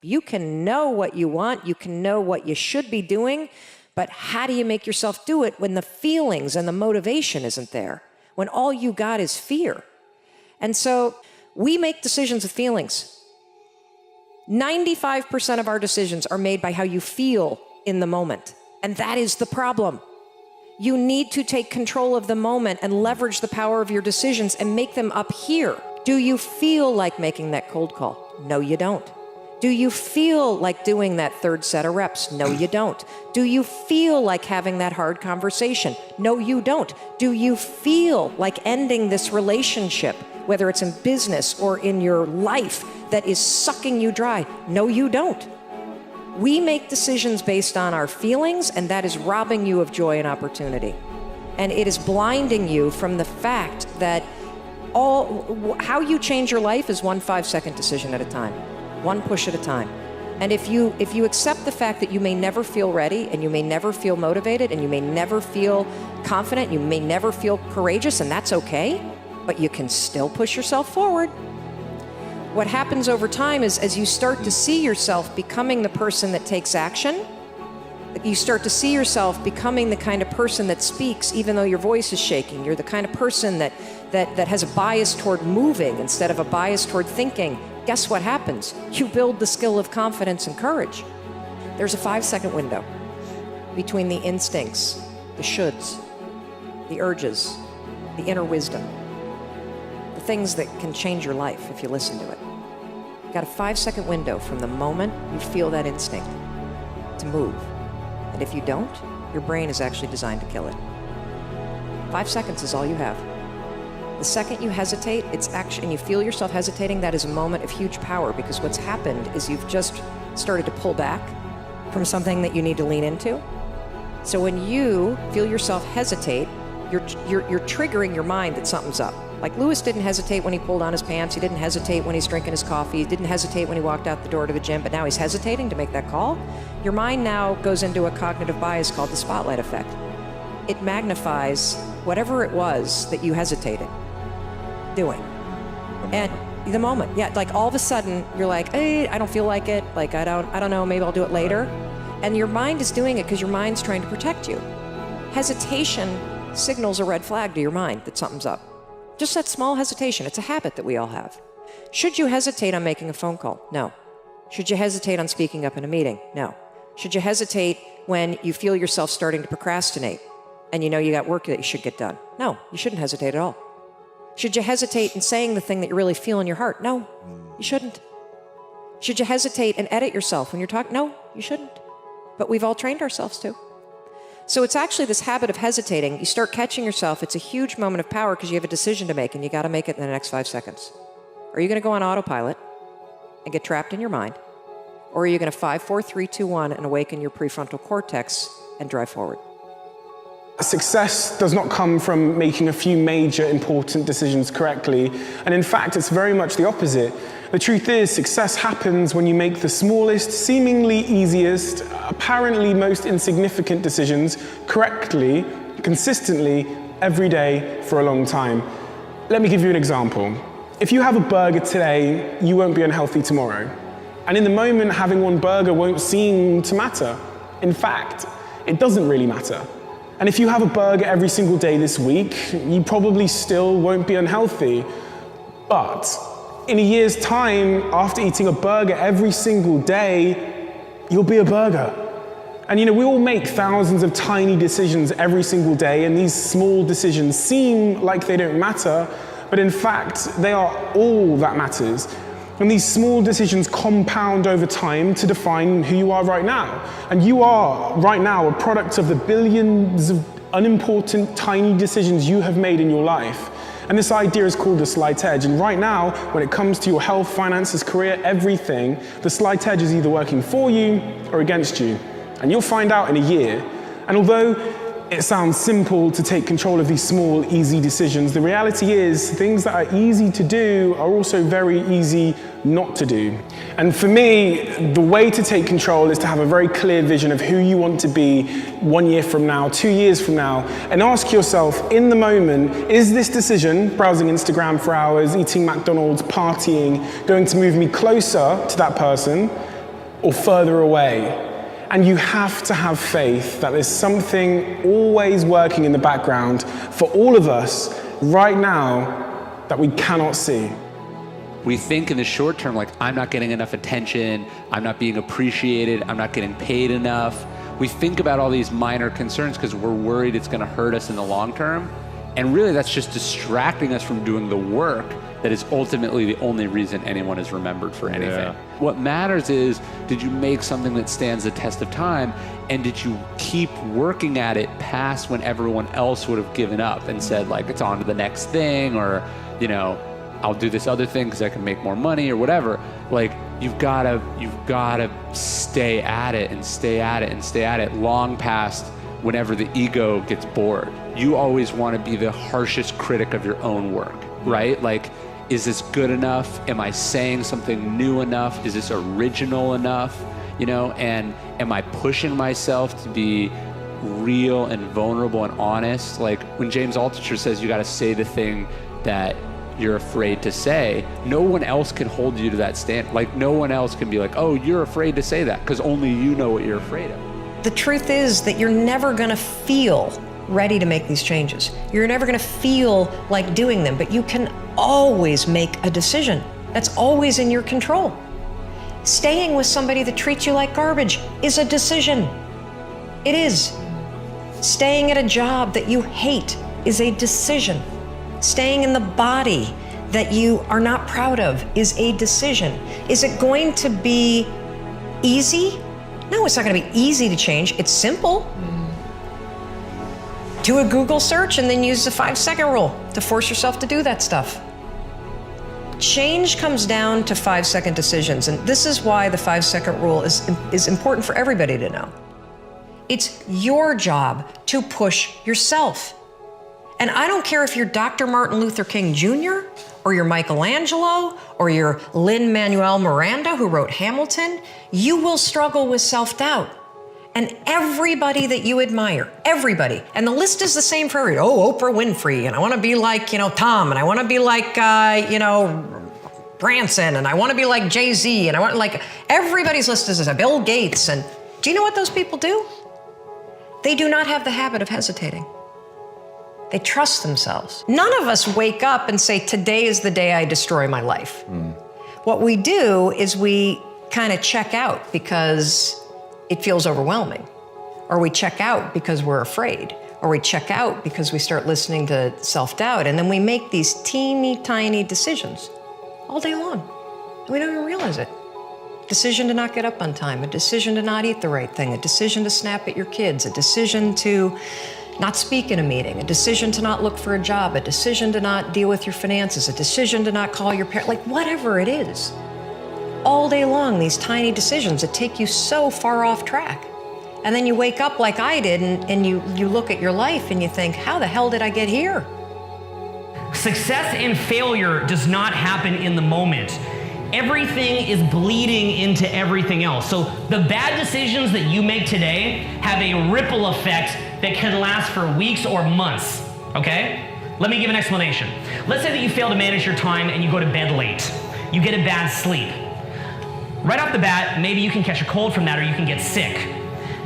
You can know what you want, you can know what you should be doing, but how do you make yourself do it when the feelings and the motivation isn't there? When all you got is fear. And so we make decisions with feelings. 95% of our decisions are made by how you feel in the moment. And that is the problem. You need to take control of the moment and leverage the power of your decisions and make them up here. Do you feel like making that cold call? No, you don't. Do you feel like doing that third set of reps? No, you don't. Do you feel like having that hard conversation? No, you don't. Do you feel like ending this relationship, whether it's in business or in your life, that is sucking you dry? No, you don't. We make decisions based on our feelings, and that is robbing you of joy and opportunity. And it is blinding you from the fact that how you change your life is one 5-second decision at a time, one push at a time. And if you accept the fact that you may never feel ready, and you may never feel motivated, and you may never feel confident, you may never feel courageous, and that's okay, but you can still push yourself forward. What happens over time is, as you start to see yourself becoming the person that takes action, you start to see yourself becoming the kind of person that speaks even though your voice is shaking. You're the kind of person that has a bias toward moving instead of a bias toward thinking. Guess what happens? You build the skill of confidence and courage. There's a 5-second window between the instincts, the shoulds, the urges, the inner wisdom, the things that can change your life if you listen to it. You've got a 5-second window from the moment you feel that instinct to move. And if you don't, your brain is actually designed to kill it. 5 seconds is all you have. The second you hesitate, and you feel yourself hesitating, that is a moment of huge power, because what's happened is you've just started to pull back from something that you need to lean into. So when you feel yourself hesitate, you're triggering your mind that something's up. Like Lewis didn't hesitate when he pulled on his pants. He didn't hesitate when he's drinking his coffee. He didn't hesitate when he walked out the door to the gym, but now he's hesitating to make that call. Your mind now goes into a cognitive bias called the spotlight effect. It magnifies whatever it was that you hesitated doing. And the moment, like all of a sudden you're like, hey, I don't feel like it. Like, I don't know, maybe I'll do it later. And your mind is doing it because your mind's trying to protect you. Hesitation signals a red flag to your mind that something's up. Just that small hesitation. It's a habit that we all have. Should you hesitate on making a phone call? No. Should you hesitate on speaking up in a meeting? No. Should you hesitate when you feel yourself starting to procrastinate and you know you got work that you should get done? No, you shouldn't hesitate at all. Should you hesitate in saying the thing that you really feel in your heart? No, you shouldn't. Should you hesitate and edit yourself when you're talking? No, you shouldn't. But we've all trained ourselves to. So it's actually this habit of hesitating. You start catching yourself. It's a huge moment of power because you have a decision to make, and you got to make it in the next 5 seconds. Are you going to go on autopilot and get trapped in your mind? Or are you going to 5, 4, 3, 2, 1 and awaken your prefrontal cortex and drive forward? Success does not come from making a few major important decisions correctly. And in fact, it's very much the opposite. The truth is, success happens when you make the smallest, seemingly easiest, apparently most insignificant decisions correctly, consistently, every day for a long time. Let me give you an example. If you have a burger today, you won't be unhealthy tomorrow. And in the moment, having one burger won't seem to matter. In fact, it doesn't really matter. And if you have a burger every single day this week, you probably still won't be unhealthy. But in a year's time, after eating a burger every single day, you'll be a burger. And we all make thousands of tiny decisions every single day, and these small decisions seem like they don't matter, but in fact, they are all that matters. And these small decisions compound over time to define who you are right now. And you are, right now, a product of the billions of unimportant, tiny decisions you have made in your life. And this idea is called the slight edge. And right now, when it comes to your health, finances, career, everything, the slight edge is either working for you or against you. And you'll find out in a year. And although it sounds simple to take control of these small, easy decisions, the reality is things that are easy to do are also very easy not to do. And for me, the way to take control is to have a very clear vision of who you want to be 1 year from now, 2 years from now, and ask yourself in the moment, is this decision, browsing Instagram for hours, eating McDonald's, partying, going to move me closer to that person? or further away. And you have to have faith that there's something always working in the background for all of us right now that we cannot see. We think in the short term, like, I'm not getting enough attention, I'm not being appreciated, I'm not getting paid enough. We think about all these minor concerns because we're worried it's gonna hurt us in the long term. And really that's just distracting us from doing the work that is ultimately the only reason anyone is remembered for anything. Yeah. What matters is, did you make something that stands the test of time, and did you keep working at it past when everyone else would have given up and said, like, it's on to the next thing, or, you know, I'll do this other thing because I can make more money or whatever. Like, you've gotta stay at it and stay at it and stay at it long past whenever the ego gets bored. You always want to be the harshest critic of your own work, right? Like, is this good enough? Am I saying something new enough? Is this original enough? You know, and am I pushing myself to be real and vulnerable and honest? Like, when James Altucher says you got to say the thing that you're afraid to say, no one else can hold you to that stand. Like, no one else can be like, oh, you're afraid to say that, because only you know what you're afraid of. The truth is that you're never gonna feel ready to make these changes. You're never gonna feel like doing them, but you can always make a decision. That's always in your control. Staying with somebody that treats you like garbage is a decision. It is. Staying at a job that you hate is a decision. Staying in the body that you are not proud of is a decision. Is it going to be easy? No, it's not going to be easy to change. It's simple. Do a Google search and then use the 5-second rule to force yourself to do that stuff. Change comes down to 5-second decisions, and this is why the 5-second rule is important for everybody to know. It's your job to push yourself. And I don't care if you're Dr. Martin Luther King Jr., or you're Michelangelo, or you're Lin-Manuel Miranda, who wrote Hamilton, you will struggle with self-doubt. And everybody that you admire, everybody, and the list is the same for everybody. Oh, Oprah Winfrey, and I want to be like, Tom, and I want to be like, Branson, and I want to be like Jay-Z, and I want, like, everybody's list is Bill Gates. And do you know what those people do? They do not have the habit of hesitating. They trust themselves. None of us wake up and say, today is the day I destroy my life. What we do is we kind of check out because it feels overwhelming. Or we check out because we're afraid. Or we check out because we start listening to self-doubt. And then we make these teeny tiny decisions all day long. And we don't even realize it. Decision to not get up on time, a decision to not eat the right thing, a decision to snap at your kids, a decision to not speak in a meeting, a decision to not look for a job, a decision to not deal with your finances, a decision to not call your parents, like whatever it is. All day long, these tiny decisions that take you so far off track. And then you wake up like I did and you look at your life and you think, how the hell did I get here? Success and failure does not happen in the moment. Everything is bleeding into everything else. So the bad decisions that you make today have a ripple effect that can last for weeks or months, okay? Let me give an explanation. Let's say that you fail to manage your time and you go to bed late. You get a bad sleep. Right off the bat, maybe you can catch a cold from that, or you can get sick.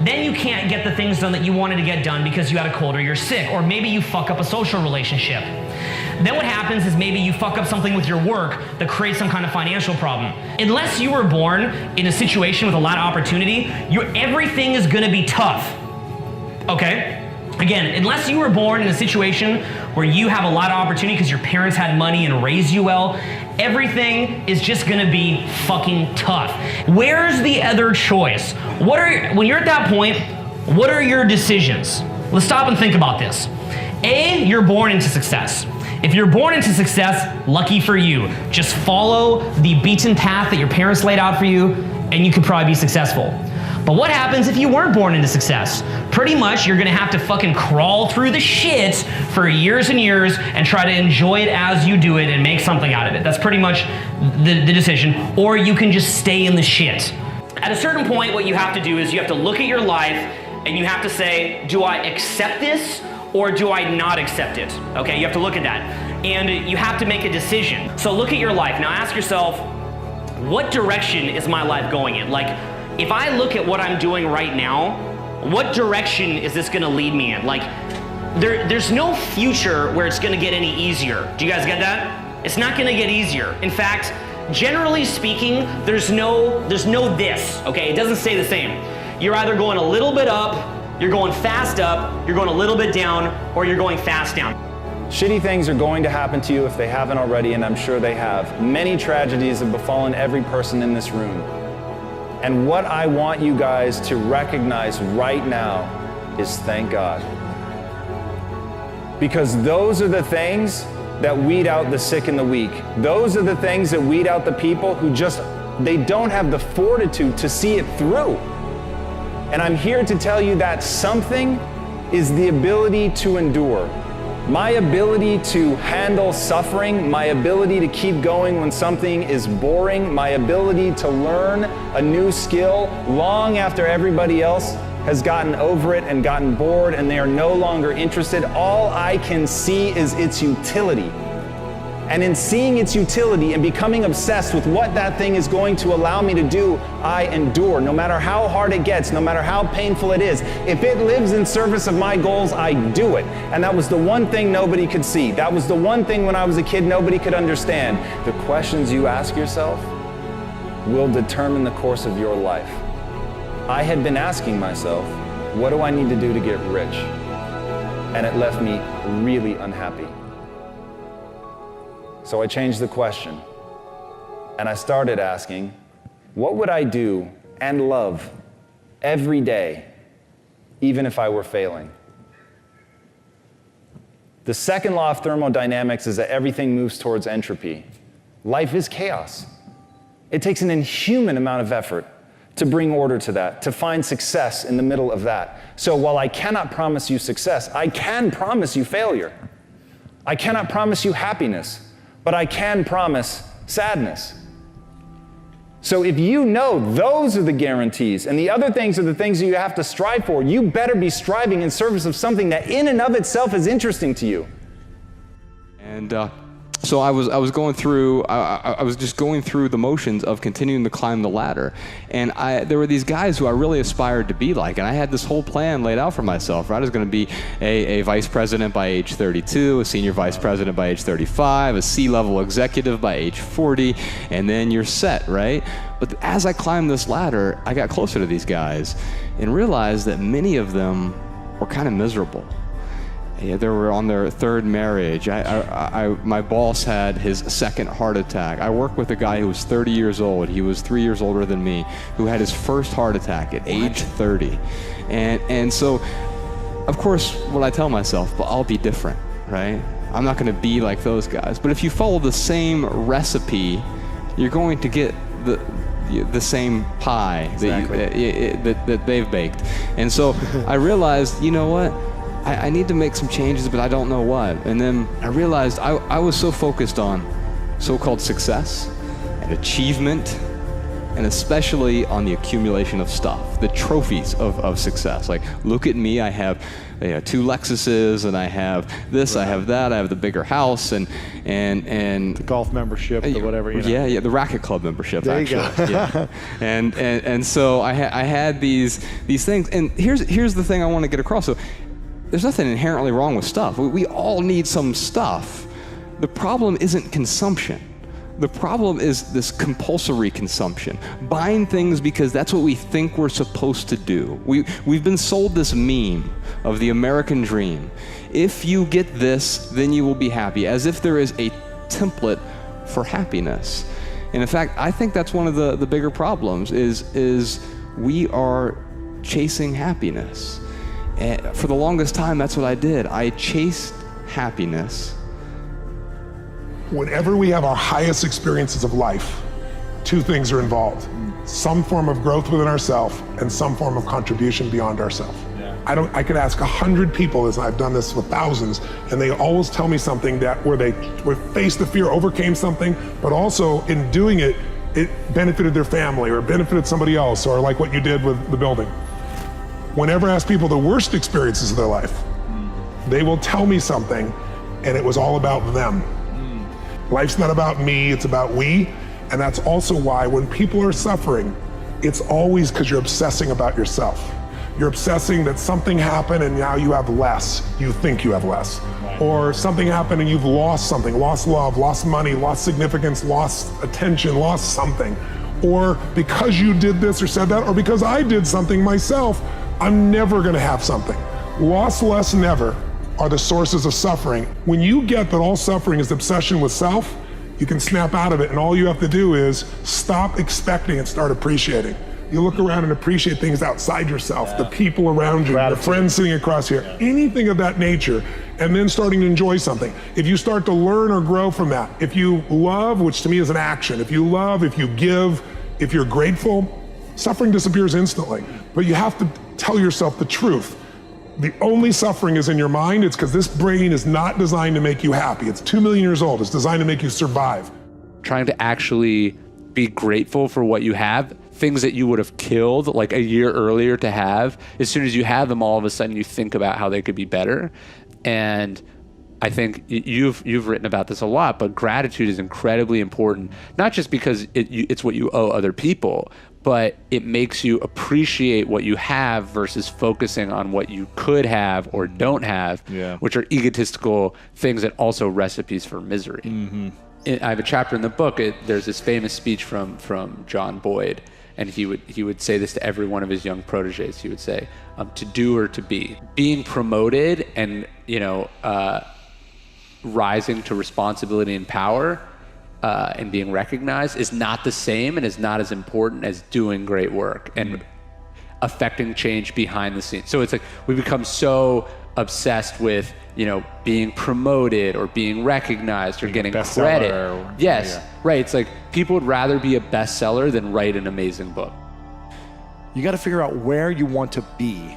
Then you can't get the things done that you wanted to get done because you had a cold or you're sick, or maybe you fuck up a social relationship. Then what happens is maybe you fuck up something with your work that creates some kind of financial problem. Unless you were born in a situation with a lot of opportunity, everything is gonna be tough, okay? Again, unless you were born in a situation where you have a lot of opportunity because your parents had money and raised you well, everything is just gonna be fucking tough. Where's the other choice? When you're at that point, what are your decisions? Let's stop and think about this. A, you're born into success. If you're born into success, lucky for you. Just follow the beaten path that your parents laid out for you, and you could probably be successful. But what happens if you weren't born into success? Pretty much you're gonna have to fucking crawl through the shit for years and years and try to enjoy it as you do it and make something out of it. That's pretty much the decision. Or you can just stay in the shit. At a certain point, what you have to do is you have to look at your life and you have to say, do I accept this or do I not accept it? Okay, you have to look at that. And you have to make a decision. So look at your life. Now ask yourself, what direction is my life going in? Like, if I look at what I'm doing right now, what direction is this gonna lead me in? Like, there's no future where it's gonna get any easier. Do you guys get that? It's not gonna get easier. In fact, generally speaking, there's no this, okay? It doesn't stay the same. You're either going a little bit up, you're going fast up, you're going a little bit down, or you're going fast down. Shitty things are going to happen to you if they haven't already, and I'm sure they have. Many tragedies have befallen every person in this room. And what I want you guys to recognize right now is thank God. Because those are the things that weed out the sick and the weak. Those are the things that weed out the people who they don't have the fortitude to see it through. And I'm here to tell you that something is the ability to endure. My ability to handle suffering, my ability to keep going when something is boring, my ability to learn a new skill long after everybody else has gotten over it and gotten bored and they are no longer interested. All I can see is its utility. And in seeing its utility and becoming obsessed with what that thing is going to allow me to do, I endure. No matter how hard it gets, no matter how painful it is, if it lives in service of my goals, I do it. And that was the one thing nobody could see. That was the one thing when I was a kid nobody could understand. The questions you ask yourself will determine the course of your life. I had been asking myself, what do I need to do to get rich? And it left me really unhappy. So I changed the question, and I started asking, what would I do and love every day, even if I were failing? The second law of thermodynamics is that everything moves towards entropy. Life is chaos. It takes an inhuman amount of effort to bring order to that, to find success in the middle of that. So while I cannot promise you success, I can promise you failure. I cannot promise you happiness, but I can promise sadness. So if you know those are the guarantees and the other things are the things that you have to strive for, you better be striving in service of something that in and of itself is interesting to you. And so I was going through, I was just going through the motions of continuing to climb the ladder. And there were these guys who I really aspired to be like, and I had this whole plan laid out for myself, right? I was gonna be a vice president by age 32, a senior vice president by age 35, a C-level executive by age 40, and then you're set, right? But as I climbed this ladder, I got closer to these guys and realized that many of them were kind of miserable. Yeah, they were on their third marriage. My boss had his second heart attack. I worked with a guy who was 30 years old. He was 3 years older than me, who had his first heart attack at age 30. And so, of course, what I tell myself, but I'll be different, right? I'm not gonna be like those guys. But if you follow the same recipe, you're going to get the same pie that they've baked. And so I realized, you know what? I need to make some changes, but I don't know what. And then I realized I was so focused on so-called success and achievement, and especially on the accumulation of stuff, the trophies of success. Like, look at me, I have 2 Lexuses, and I have this, I have that, I have the bigger house, and the golf membership, or whatever. You know. Yeah, the racket club membership. There actually. You go. Yeah. And so I had these things, and here's the thing I want to get across. So, there's nothing inherently wrong with stuff. We all need some stuff. The problem isn't consumption. The problem is this compulsory consumption. Buying things because that's what we think we're supposed to do. We've been sold this meme of the American dream. If you get this, then you will be happy, as if there is a template for happiness. And in fact, I think that's one of the bigger problems is we are chasing happiness. And for the longest time, that's what I did. I chased happiness. Whenever we have our highest experiences of life, 2 things are involved. Some form of growth within ourselves and some form of contribution beyond ourselves. Yeah. I could ask 100 people, as I've done this with thousands, and they always tell me something where they were faced the fear, overcame something, but also in doing it, it benefited their family or benefited somebody else, or like what you did with the building. Whenever I ask people the worst experiences of their life, they will tell me something, and it was all about them. Life's not about me, it's about we, and that's also why when people are suffering, it's always because you're obsessing about yourself. You're obsessing that something happened and now you have less. You think you have less. Or something happened and you've lost something, lost love, lost money, lost significance, lost attention, lost something. Or because you did this or said that, or because I did something myself, I'm never gonna have something. Lost, less, never are the sources of suffering. When you get that all suffering is obsession with self, you can snap out of it, and all you have to do is stop expecting and start appreciating. You look around and appreciate things outside yourself, the people around you, your friends sitting across here, anything of that nature, and then starting to enjoy something. If you start to learn or grow from that, if you love, which to me is an action, if you love, if you give, if you're grateful, suffering disappears instantly. But you have to tell yourself the truth. The only suffering is in your mind. It's because this brain is not designed to make you happy. It's 2 million years old. It's designed to make you survive. Trying to actually be grateful for what you have, things that you would have killed like a year earlier to have, as soon as you have them, all of a sudden you think about how they could be better. And I think you've written about this a lot, but gratitude is incredibly important, not just because it's what you owe other people, but it makes you appreciate what you have versus focusing on what you could have or don't have, which are egotistical things and also recipes for misery. Mm-hmm. I have a chapter in the book. There's this famous speech from John Boyd, and he would say this to every one of his young proteges. He would say, "To do or to be, being promoted and rising to responsibility and power." And being recognized is not the same and is not as important as doing great work and affecting change behind the scenes. So it's like we become so obsessed with, being promoted or being recognized or getting credit. Right. It's like people would rather be a bestseller than write an amazing book. You got to figure out where you want to be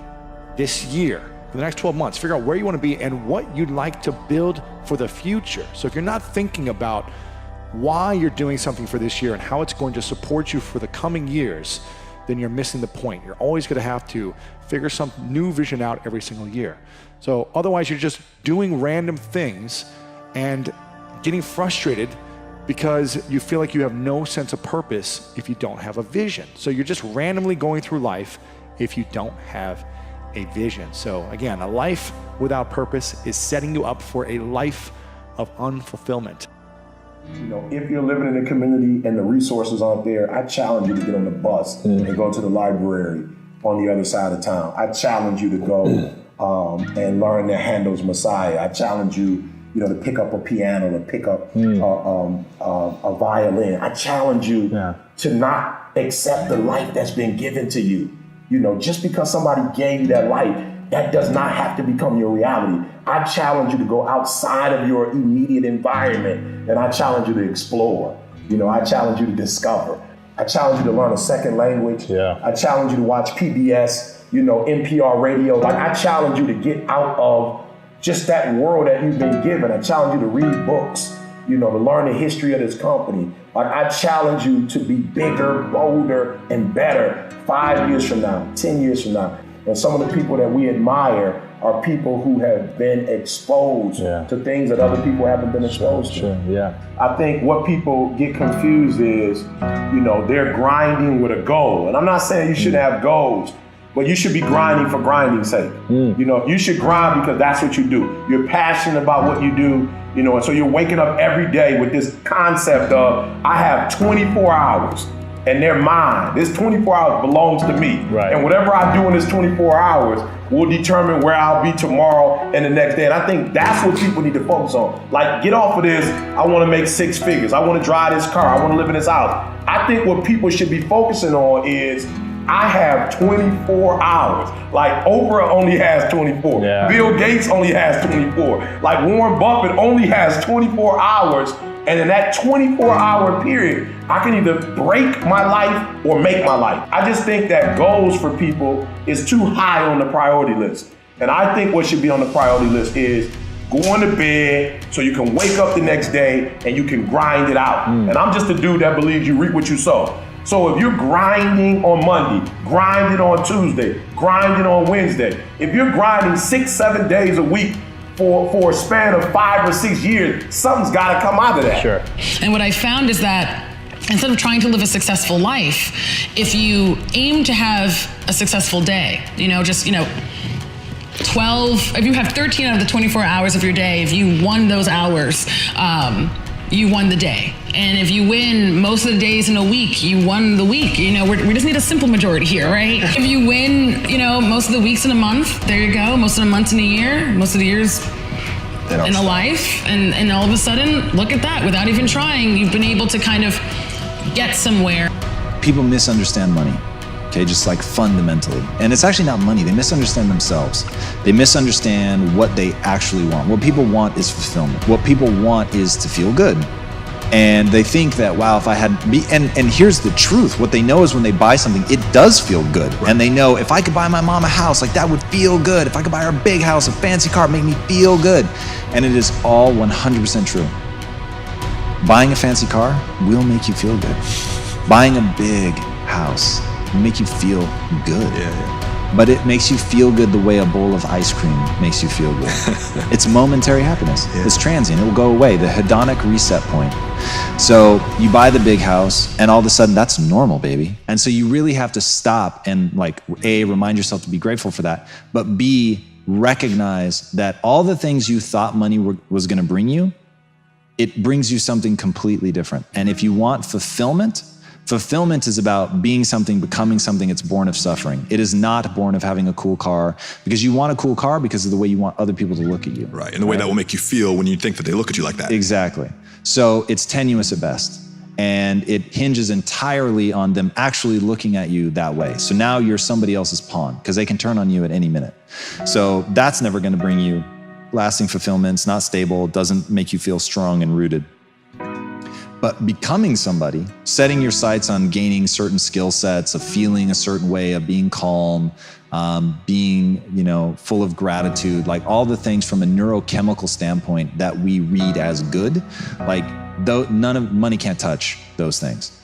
this year, for the next 12 months. Figure out where you want to be and what you'd like to build for the future. So if you're not thinking about why you're doing something for this year and how it's going to support you for the coming years, then you're missing the point. You're always going to have to figure some new vision out every single year. So otherwise you're just doing random things and getting frustrated because you feel like you have no sense of purpose if you don't have a vision. So you're just randomly going through life if you don't have a vision. So again, a life without purpose is setting you up for a life of unfulfillment. If you're living in a community and the resources aren't there, I challenge you to get on the bus and go to the library on the other side of town. I challenge you to go and learn the Handel's Messiah. I challenge you, to pick up a piano, to pick up a violin. I challenge you to not accept the life that's been given to you. Just because somebody gave you that life, that does not have to become your reality. I challenge you to go outside of your immediate environment, and I challenge you to explore. I challenge you to discover. I challenge you to learn a second language. I challenge you to watch PBS, NPR radio. Like, I challenge you to get out of just that world that you've been given. I challenge you to read books, to learn the history of this company. Like, I challenge you to be bigger, bolder, and better 5 years from now, 10 years from now. And some of the people that we admire are people who have been exposed to things that other people haven't been exposed to. I think what people get confused is, they're grinding with a goal. And I'm not saying you shouldn't have goals, but you should be grinding for grinding's sake. You should grind because that's what you do. You're passionate about what you do, and so you're waking up every day with this concept of, I have 24 hours. And they're mine. This 24 hours belongs to me. Right. And whatever I do in this 24 hours will determine where I'll be tomorrow and the next day. And I think that's what people need to focus on. Like, get off of this, I want to make 6 figures. I want to drive this car. I want to live in this house. I think what people should be focusing on is, I have 24 hours. Like, Oprah only has 24. Bill Gates only has 24. Like, Warren Buffett only has 24 hours. And in that 24-hour period, I can either break my life or make my life. I just think that goals for people is too high on the priority list. And I think what should be on the priority list is going to bed so you can wake up the next day and you can grind it out. And I'm just a dude that believes you reap what you sow. So if you're grinding on Monday, grinding on Tuesday, grinding on Wednesday, if you're grinding 6-7 days a week for a span of 5 or 6 years, something's got to come out of that. And what I found is that instead of trying to live a successful life, if you aim to have a successful day, 12, if you have 13 out of the 24 hours of your day, if you won those hours, you won the day. And if you win most of the days in a week, you won the week. We just need a simple majority here, right? If you win, most of the weeks in a month, there you go. Most of the months in a year, most of the years in a life. And all of a sudden, look at that. Without even trying, you've been able to kind of get somewhere. People misunderstand money. Okay, just like fundamentally. And it's actually not money. They misunderstand themselves. They misunderstand what they actually want. What people want is fulfillment. What people want is to feel good. And they think that, wow, if I had and here's the truth. What they know is when they buy something, it does feel good. Right. And they know if I could buy my mom a house, like that would feel good. If I could buy her a big house, a fancy car, make me feel good. And it is all 100% true. Buying a fancy car will make you feel good. Buying a big house make you feel good. But it makes you feel good the way a bowl of ice cream makes you feel good. It's momentary happiness. It's transient. It will go away. The hedonic reset point. So you buy the big house and all of a sudden that's normal, baby. And so you really have to stop and like A, remind yourself to be grateful for that, but B, recognize that all the things you thought money was going to bring you, it brings you something completely different. And if you want fulfillment is about being something, becoming something. It's born of suffering. It is not born of having a cool car, because you want a cool car because of the way you want other people to look at you. Right, and the way that will make you feel when you think that they look at you like that. Exactly. So it's tenuous at best. And it hinges entirely on them actually looking at you that way. So now you're somebody else's pawn, because they can turn on you at any minute. So that's never going to bring you lasting fulfillment. It's not stable. It doesn't make you feel strong and rooted. But becoming somebody, setting your sights on gaining certain skill sets, of feeling a certain way, of being calm, being, full of gratitude, like all the things from a neurochemical standpoint that we read as good, like none of money can't touch those things.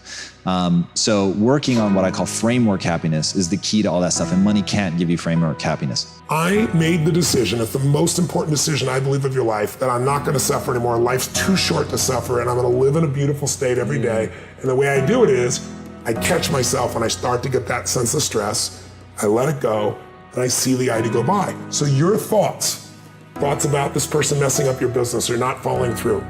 So working on what I call framework happiness is the key to all that stuff, and money can't give you framework happiness. I made the decision, it's the most important decision I believe of your life, that I'm not going to suffer anymore. Life's too short to suffer, and I'm going to live in a beautiful state every day. And the way I do it is I catch myself when I start to get that sense of stress, I let it go, and I see the idea go by. So your thoughts about this person messing up your business or not following through.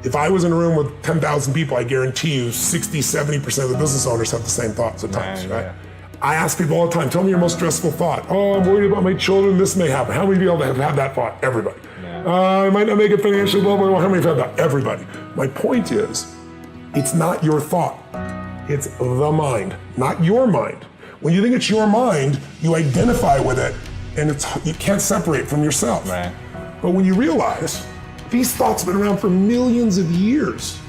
If I was in a room with 10,000 people, I guarantee you 60, 70% of the business owners have the same thoughts at times, right? I ask people all the time, tell me your most stressful thought. Oh, I'm worried about my children, this may happen. How many people have had that thought? Everybody. I might not make it financially, blah, blah, blah. How many have had that? Everybody. My point is, it's not your thought. It's the mind, not your mind. When you think it's your mind, you identify with it, and you can't separate from yourself. Right. But when you realize, these thoughts have been around for millions of years.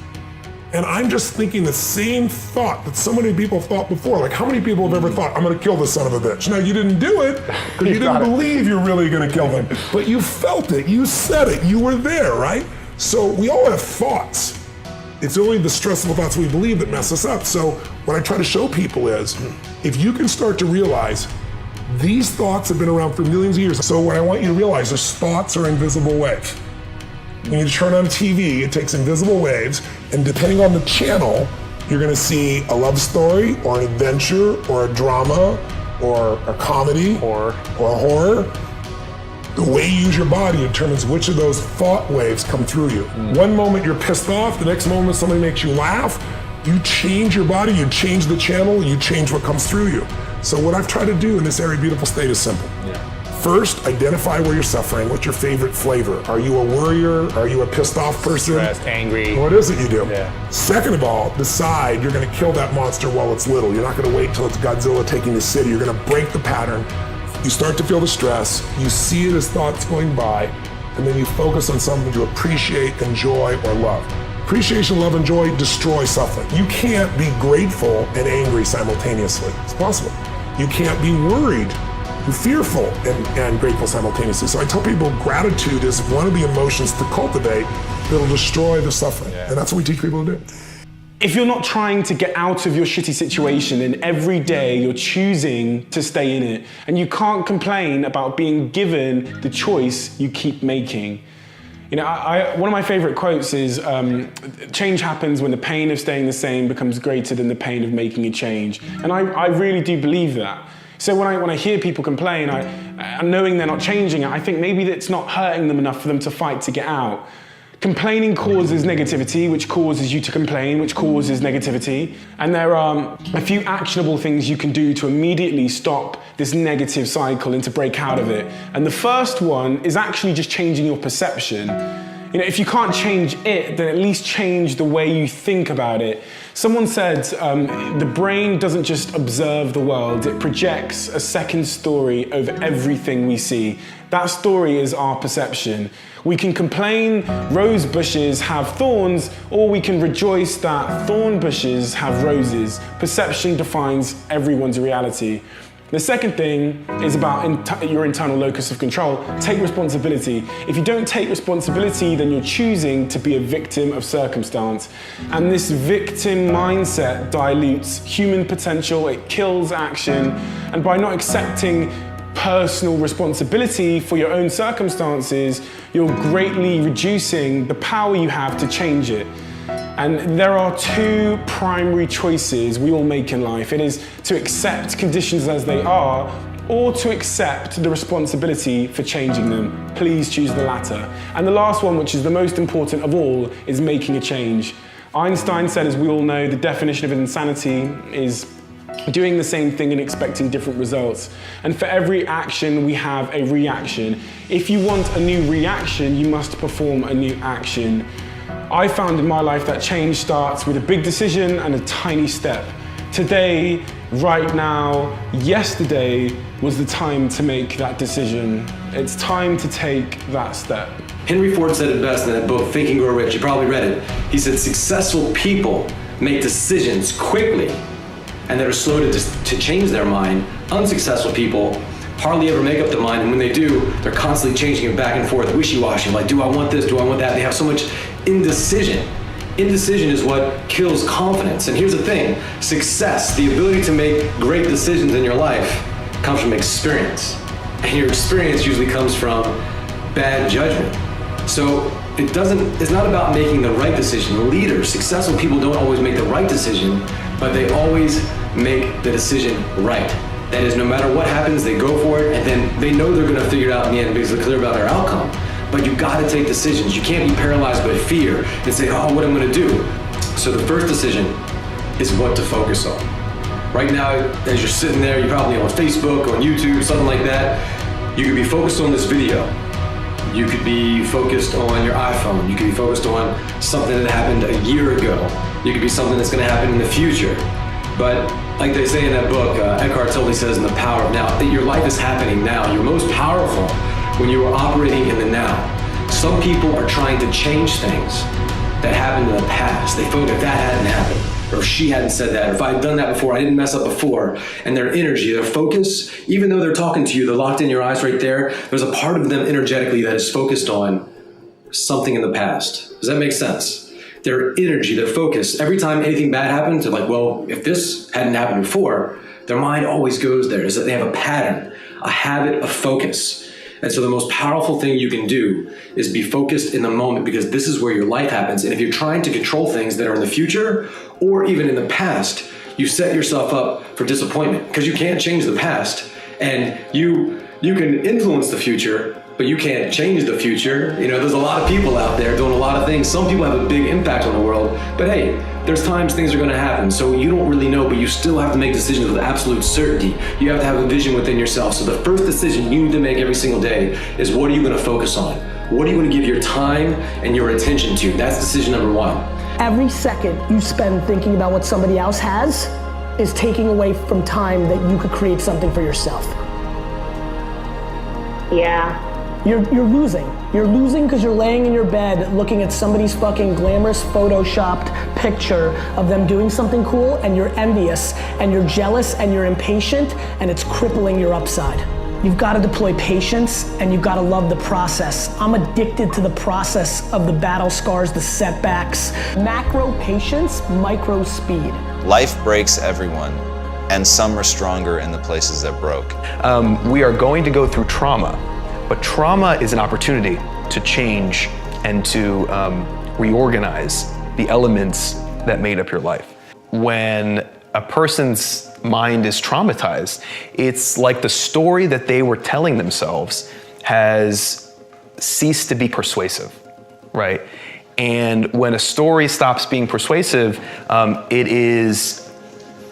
And I'm just thinking the same thought that so many people thought before. Like, how many people have ever thought, I'm gonna kill this son of a bitch? Now, you didn't do it because you didn't believe you're really gonna kill them. But you felt it, you said it, you were there, right? So we all have thoughts. It's only the stressful thoughts we believe that mess us up. So what I try to show people is, if you can start to realize these thoughts have been around for millions of years. So what I want you to realize is thoughts are invisible waves. When you turn on TV, it takes invisible waves, and depending on the channel, you're gonna see a love story, or an adventure, or a drama, or a comedy, or a horror. The way you use your body determines which of those thought waves come through you. One moment you're pissed off, the next moment somebody makes you laugh. You change your body, you change the channel, you change what comes through you. So what I've tried to do in this area, beautiful state, is simple. First, identify where you're suffering. What's your favorite flavor? Are you a worrier? Are you a pissed off person? Stressed, angry. What is it you do? Second of all, decide you're gonna kill that monster while it's little. You're not gonna wait until it's Godzilla taking the city. You're gonna break the pattern. You start to feel the stress, you see it as thoughts going by, and then you focus on something you appreciate, enjoy, or love. Appreciation, love, and joy destroy suffering. You can't be grateful and angry simultaneously. It's possible. You can't be worried, fearful, and grateful simultaneously. So I tell people gratitude is one of the emotions to cultivate that'll destroy the suffering. And that's what we teach people to do. If you're not trying to get out of your shitty situation, and every day you're choosing to stay in it, and you can't complain about being given the choice you keep making, You know, one of my favorite quotes is, change happens when the pain of staying the same becomes greater than the pain of making a change. And I really do believe that. So when I hear people complain, and knowing they're not changing it, I think maybe it's not hurting them enough for them to fight to get out. Complaining causes negativity, which causes you to complain, which causes negativity. And there are a few actionable things you can do to immediately stop this negative cycle and to break out of it. And the first one is actually just changing your perception. You know, if you can't change it, then at least change the way you think about it. Someone said, the brain doesn't just observe the world, it projects a second story over everything we see. That story is our perception. We can complain rose bushes have thorns, or we can rejoice that thorn bushes have roses. Perception defines everyone's reality. The second thing is about your internal locus of control. Take responsibility. If you don't take responsibility, then you're choosing to be a victim of circumstance. And this victim mindset dilutes human potential, it kills action, and by not accepting personal responsibility for your own circumstances, you're greatly reducing the power you have to change it. And there are two primary choices we all make in life. It is to accept conditions as they are, or to accept the responsibility for changing them. Please choose the latter. And the last one, which is the most important of all, is making a change. Einstein said, as we all know, the definition of insanity is doing the same thing and expecting different results. And for every action, we have a reaction. If you want a new reaction, you must perform a new action. I found in my life that change starts with a big decision and a tiny step. Today, right now, yesterday was the time to make that decision. It's time to take that step. Henry Ford said it best in that book, Think and Grow Rich. You probably read it. He said, successful people make decisions quickly and that are slow to change their mind. Unsuccessful people hardly ever make up their mind, and when they do, they're constantly changing it back and forth, wishy-washy, like, do I want this, do I want that? They have so much indecision. Indecision is what kills confidence. And here's the thing, success, the ability to make great decisions in your life, comes from experience. And your experience usually comes from bad judgment. So it's not about making the right decision. Leaders, successful people don't always make the right decision, but they always make the decision right. That is, no matter what happens, they go for it, and then they know they're gonna figure it out in the end because they're clear about their outcome. But you gotta take decisions. You can't be paralyzed by fear and say, oh, what am I gonna do? So the first decision is what to focus on. Right now, as you're sitting there, you're probably on Facebook, on YouTube, something like that. You could be focused on this video. You could be focused on your iPhone. You could be focused on something that happened a year ago. You could be something that's gonna happen in the future. But like they say in that book, Eckhart Tolle says in The Power of Now, that your life is happening now. You're most powerful when you are operating in the now. Some people are trying to change things that happened in the past. They feel if that hadn't happened, or if she hadn't said that, or if I had done that before, I didn't mess up before. And their energy, their focus, even though they're talking to you, they're locked in your eyes right there, there's a part of them energetically that is focused on something in the past. Does that make sense? Their energy, their focus, every time anything bad happens, they're like, well, if this hadn't happened before, their mind always goes there. Is that they have a pattern, a habit of focus. And so the most powerful thing you can do is be focused in the moment, because this is where your life happens. And if you're trying to control things that are in the future or even in the past, you set yourself up for disappointment, because you can't change the past, and you can influence the future, but you can't change the future. You know, there's a lot of people out there doing a lot of things. Some people have a big impact on the world, but hey, there's times things are gonna happen, so you don't really know, but you still have to make decisions with absolute certainty. You have to have a vision within yourself. So the first decision you need to make every single day is, what are you gonna focus on? What are you gonna give your time and your attention to? That's decision number one. Every second you spend thinking about what somebody else has is taking away from time that you could create something for yourself. Yeah. You're losing. You're losing because you're laying in your bed looking at somebody's fucking glamorous photoshopped picture of them doing something cool, and you're envious and you're jealous and you're impatient, and it's crippling your upside. You've got to deploy patience, and you've got to love the process. I'm addicted to the process of the battle scars, the setbacks. Macro patience, micro speed. Life breaks everyone, and some are stronger in the places that broke. We are going to go through trauma. But trauma is an opportunity to change and to reorganize the elements that made up your life. When a person's mind is traumatized, it's like the story that they were telling themselves has ceased to be persuasive, right? And when a story stops being persuasive, it is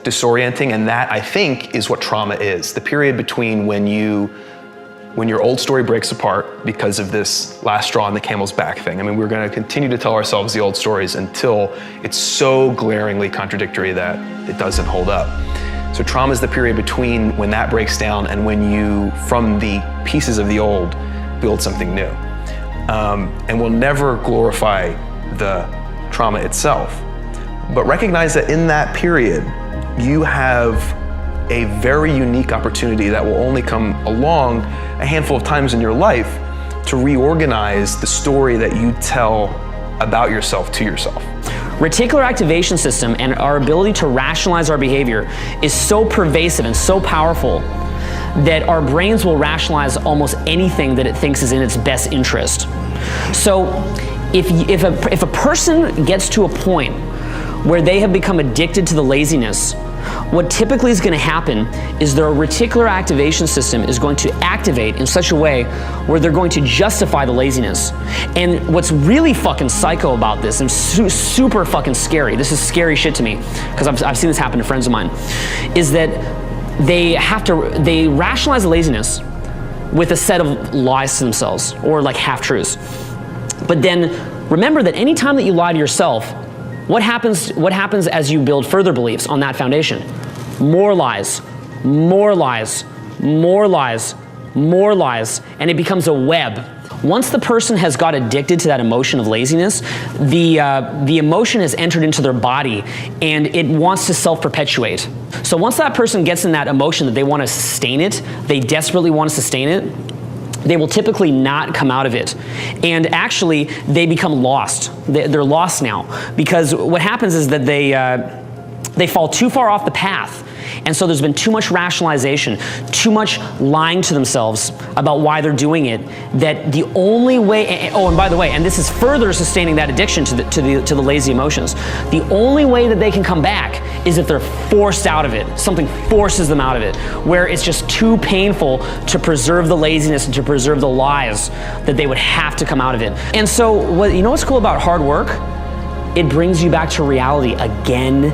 disorienting, and that, I think, is what trauma is. The period between when your old story breaks apart because of this last straw on the camel's back thing. I mean, we're gonna continue to tell ourselves the old stories until it's so glaringly contradictory that it doesn't hold up. So trauma is the period between when that breaks down and when you, from the pieces of the old, build something new. And we'll never glorify the trauma itself, but recognize that in that period, you have a very unique opportunity that will only come along a handful of times in your life to reorganize the story that you tell about yourself to yourself. Reticular activation system and our ability to rationalize our behavior is so pervasive and so powerful that our brains will rationalize almost anything that it thinks is in its best interest. So if a person gets to a point where they have become addicted to the laziness, what typically is going to happen is their reticular activation system is going to activate in such a way where they're going to justify the laziness. And what's really fucking psycho about this, and super fucking scary, this is scary shit to me, because I've seen this happen to friends of mine, is that they rationalize the laziness with a set of lies to themselves, or like half-truths. But then remember that any time that you lie to yourself, what happens as you build further beliefs on that foundation? More lies, more lies, more lies, more lies, and it becomes a web. Once the person has got addicted to that emotion of laziness, the emotion has entered into their body and it wants to self-perpetuate. So once that person gets in that emotion that they want to sustain it, they desperately want to sustain it, they will typically not come out of it. And actually, they become lost. They're lost now. Because what happens is that they fall too far off the path. And so there's been too much rationalization, too much lying to themselves about why they're doing it, that the only way, oh, and by the way, and this is further sustaining that addiction to the lazy emotions, the only way that they can come back is if they're forced out of it. Something forces them out of it, where it's just too painful to preserve the laziness and to preserve the lies that they would have to come out of it. And so, you know what's cool about hard work? It brings you back to reality again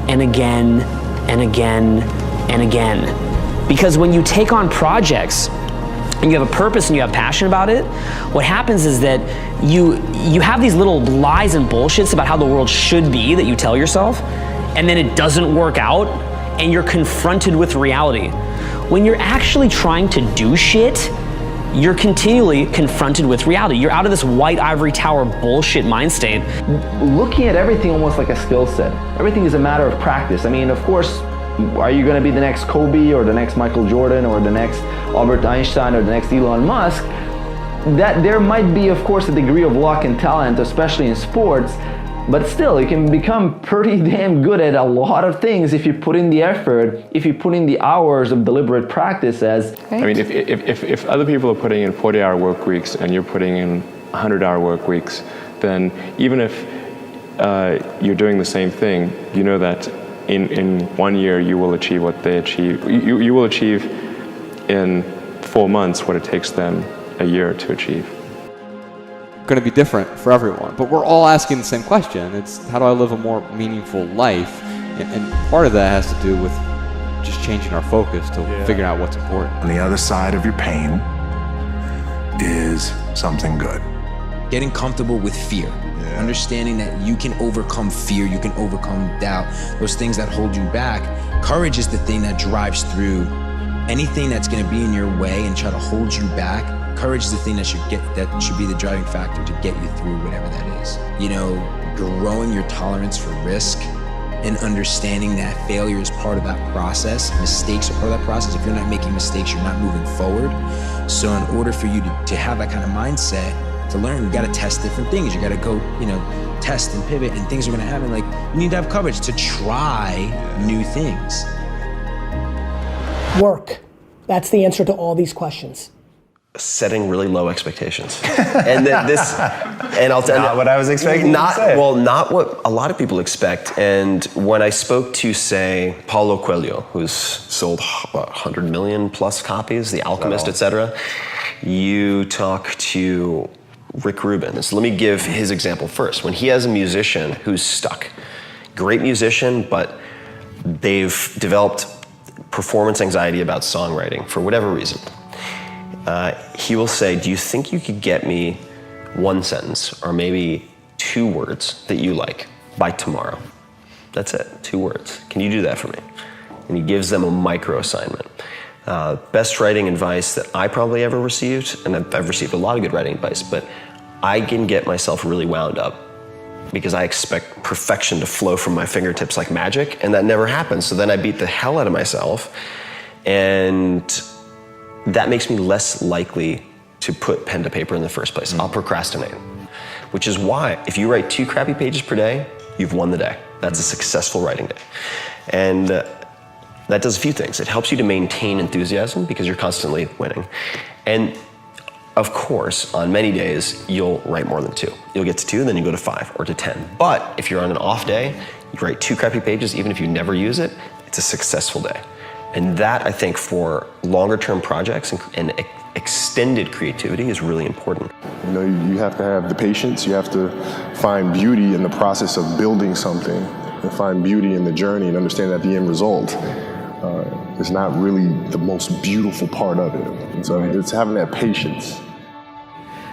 and again and again and again. Because when you take on projects and you have a purpose and you have passion about it, what happens is that you have these little lies and bullshits about how the world should be that you tell yourself, and then it doesn't work out and you're confronted with reality. When you're actually trying to do shit, you're continually confronted with reality. You're out of this white ivory tower bullshit mind state. Looking at everything almost like a skill set. Everything is a matter of practice. I mean, of course, are you gonna be the next Kobe or the next Michael Jordan or the next Albert Einstein or the next Elon Musk? That there might be, of course, a degree of luck and talent, especially in sports, but still, you can become pretty damn good at a lot of things if you put in the effort, if you put in the hours of deliberate practice as... I mean, if other people are putting in 40-hour work weeks and you're putting in 100-hour work weeks, then even if you're doing the same thing, you know that in 1 year you will achieve what they achieve. You will achieve in 4 months what it takes them a year to achieve. Going to be different for everyone, but we're all asking the same question. It's, how do I live a more meaningful life? And part of that has to do with just changing our focus to figuring out what's important. On the other side of your pain is something good. Getting comfortable with fear. Understanding that you can overcome fear, you can overcome doubt, those things that hold you back. Courage is the thing that drives through anything that's going to be in your way and try to hold you back. Courage is the thing that should be the driving factor to get you through whatever that is. You know, growing your tolerance for risk and understanding that failure is part of that process. Mistakes are part of that process. If you're not making mistakes, you're not moving forward. So in order for you to have that kind of mindset, to learn, you gotta test different things. You gotta go, you know, test and pivot, and things are gonna happen. Like, you need to have courage to try new things. Work. That's the answer to all these questions. setting really low expectations. And I'll tell you, Not what I was expecting not, you to say. Well, not what a lot of people expect. And when I spoke to, say, Paulo Coelho, who's sold 100 million plus copies, The Alchemist, etc., you talk to Rick Rubin. So let me give his example first. When he has a musician who's stuck, great musician, but they've developed performance anxiety about songwriting for whatever reason. He will say, do you think you could get me one sentence or maybe 2 words that you like by tomorrow? That's it, 2 words. Can you do that for me? And he gives them a micro assignment. Best writing advice that I probably ever received, and I've received a lot of good writing advice, but I can get myself really wound up because I expect perfection to flow from my fingertips like magic, and that never happens. So then I beat the hell out of myself, and that makes me less likely to put pen to paper in the first place. I'll procrastinate, which is why if you write 2 crappy pages per day, you've won the day. That's a successful writing day. And that does a few things. It helps you to maintain enthusiasm because you're constantly winning. And of course, on many days, you'll write more than 2. You'll get to 2, and then you go to 5 or to 10. But if you're on an off day, you write 2 crappy pages, even if you never use it, it's a successful day. And that, I think, for longer-term projects and extended creativity is really important. You know, you have to have the patience. You have to find beauty in the process of building something and find beauty in the journey and understand that the end result is not really the most beautiful part of it. And so it's having that patience.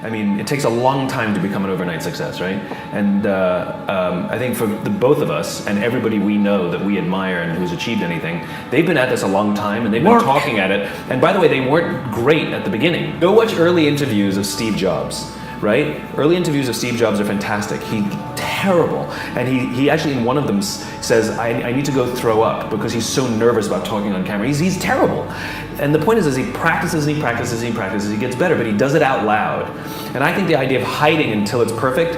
I mean, it takes a long time to become an overnight success, right? And I think for the both of us and everybody we know that we admire and who's achieved anything, they've been at this a long time and they've been talking at it. And by the way, they weren't great at the beginning. Go watch early interviews of Steve Jobs, right? Early interviews of Steve Jobs are fantastic. He's terrible. And he actually in one of them says, I need to go throw up because he's so nervous about talking on camera. He's terrible. And the point is he practices and he practices and he practices, he gets better, but he does it out loud. And I think the idea of hiding until it's perfect,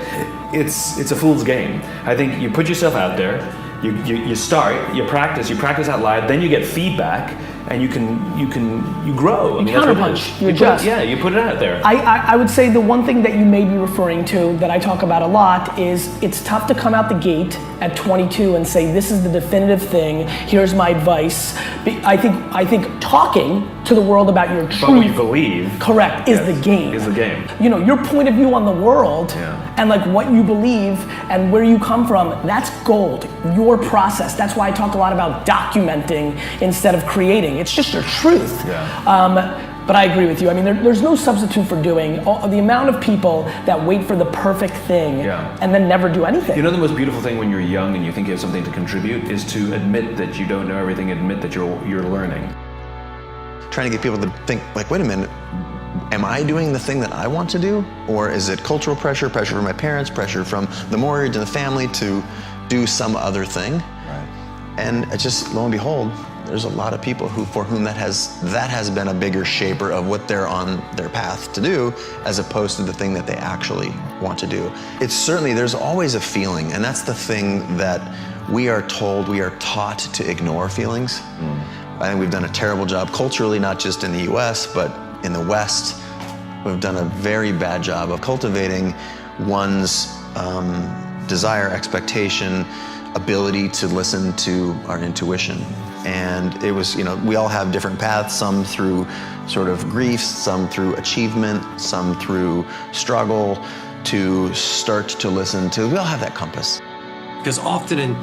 it's a fool's game. I think you put yourself out there, you start, you practice out loud, then you get feedback, and you grow. You counterpunch, you adjust. You put it out there. I would say the one thing that you may be referring to that I talk about a lot is it's tough to come out the gate at 22 and say this is the definitive thing, here's my advice. I think talking to the world about your truth, but what you believe, correct, is the game. Is the game. You know, your point of view on the world and like what you believe and where you come from, that's gold. Your process. That's why I talk a lot about documenting instead of creating. It's just your truth. But I agree with you. I mean, there's no substitute for doing the amount of people that wait for the perfect thing and then never do anything. You know, the most beautiful thing when you're young and you think you have something to contribute is to admit that you don't know everything, admit that you're learning. Trying to get people to think, like, wait a minute, am I doing the thing that I want to do? Or is it cultural pressure, pressure from my parents, pressure from the mortgage and the family to do some other thing? Right. And it just, lo and behold, there's a lot of people for whom that has been a bigger shaper of what they're on their path to do, as opposed to the thing that they actually want to do. It's certainly, there's always a feeling, and that's the thing that we are taught to ignore feelings. I think we've done a terrible job culturally, not just in the US, but in the West. We've done a very bad job of cultivating one's desire, expectation, ability to listen to our intuition. And it was, you know, we all have different paths, some through sort of grief, some through achievement, some through struggle, to start to listen to, we all have that compass. Because often in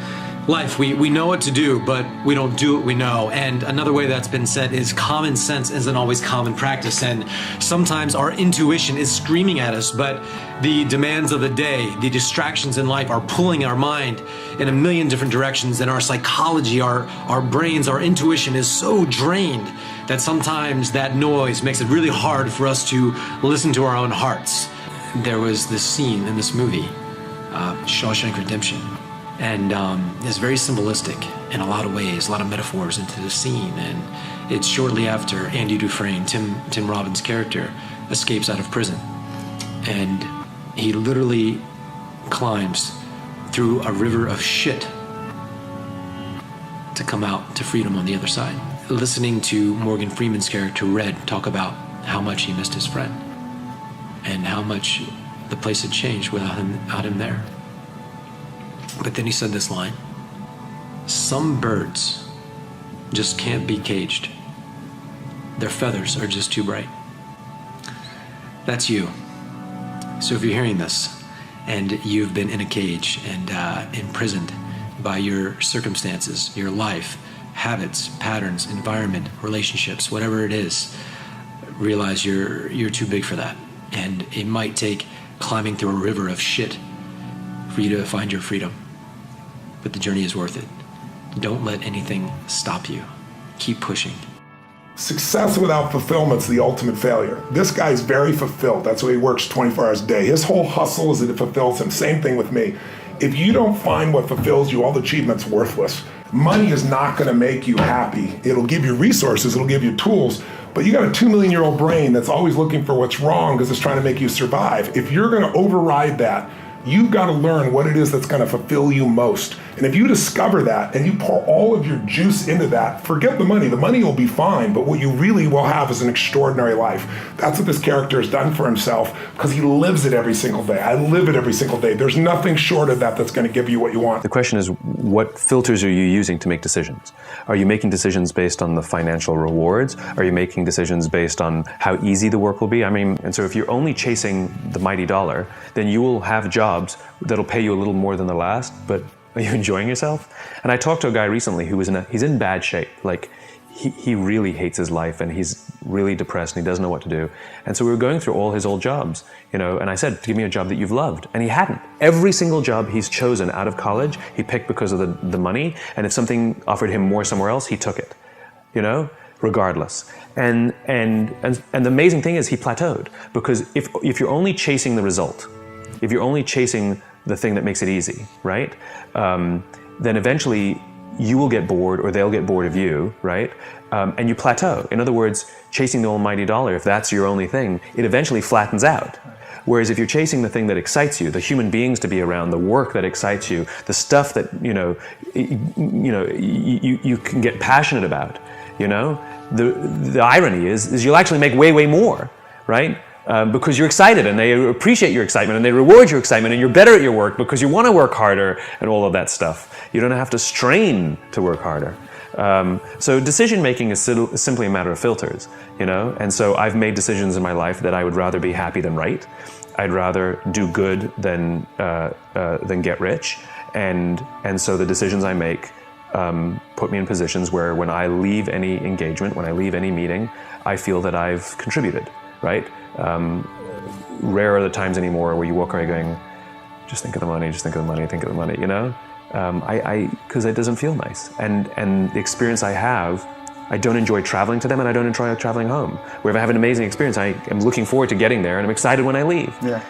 life, we know what to do, but we don't do what we know. And another way that's been said is common sense isn't always common practice. And sometimes our intuition is screaming at us, but the demands of the day, the distractions in life are pulling our mind in a million different directions. And our psychology, our brains, our intuition is so drained that sometimes that noise makes it really hard for us to listen to our own hearts. There was this scene in this movie, Shawshank Redemption. And it's very symbolistic in a lot of ways, a lot of metaphors into the scene. And it's shortly after Andy Dufresne, Tim Robbins' character, escapes out of prison. And he literally climbs through a river of shit to come out to freedom on the other side. Listening to Morgan Freeman's character, Red, talk about how much he missed his friend and how much the place had changed without him there. But then he said this line: "Some birds just can't be caged. Their feathers are just too bright." That's you. So if you're hearing this and you've been in a cage and imprisoned by your circumstances, your life, habits, patterns, environment, relationships, whatever it is, realize you're too big for that. And it might take climbing through a river of shit for you to find your freedom. But the journey is worth it. Don't let anything stop you. Keep pushing. Success without fulfillment is the ultimate failure. This guy's very fulfilled. That's why he works 24 hours a day. His whole hustle is that it fulfills him. Same thing with me. If you don't find what fulfills you, all the achievement's worthless. Money is not going to make you happy. It'll give you resources, it'll give you tools, but you got a 2 million-year-old brain that's always looking for what's wrong because it's trying to make you survive. If you're going to override that, you've got to learn what it is that's going to fulfill you most. And if you discover that and you pour all of your juice into that, forget the money. The money will be fine, but what you really will have is an extraordinary life. That's what this character has done for himself because he lives it every single day. I live it every single day. There's nothing short of that that's going to give you what you want. The question is, what filters are you using to make decisions? Are you making decisions based on the financial rewards? Are you making decisions based on how easy the work will be? I mean, and so if you're only chasing the mighty dollar, then you will have jobs that'll pay you a little more than the last, but are you enjoying yourself? And I talked to a guy recently who he's in bad shape. Like, he really hates his life and he's really depressed and he doesn't know what to do. And so we were going through all his old jobs, you know, and I said, give me a job that you've loved. And he hadn't. Every single job he's chosen out of college, he picked because of the money. And if something offered him more somewhere else, he took it, you know, regardless. And the amazing thing is he plateaued, because if you're only chasing the result, if you're only chasing the thing that makes it easy, right? Then eventually you will get bored, or they'll get bored of you, right? And you plateau. In other words, chasing the almighty dollar, if that's your only thing, it eventually flattens out. Whereas if you're chasing the thing that excites you, the human beings to be around, the work that excites you, the stuff that you can get passionate about, you know, the irony is you'll actually make way more, right? Because you're excited and they appreciate your excitement and they reward your excitement and you're better at your work because you want to work harder and all of that stuff. You don't have to strain to work harder. So decision making is simply a matter of filters, you know? And so I've made decisions in my life that I would rather be happy than right. I'd rather do good than get rich. And so the decisions I make put me in positions where when I leave any engagement, when I leave any meeting, I feel that I've contributed, right? Rare are the times anymore where you walk away going, just think of the money, just think of the money, think of the money, you know? Because it doesn't feel nice. And the experience I have, I don't enjoy traveling to them and I don't enjoy traveling home. Where if I have an amazing experience, I am looking forward to getting there and I'm excited when I leave. Yeah.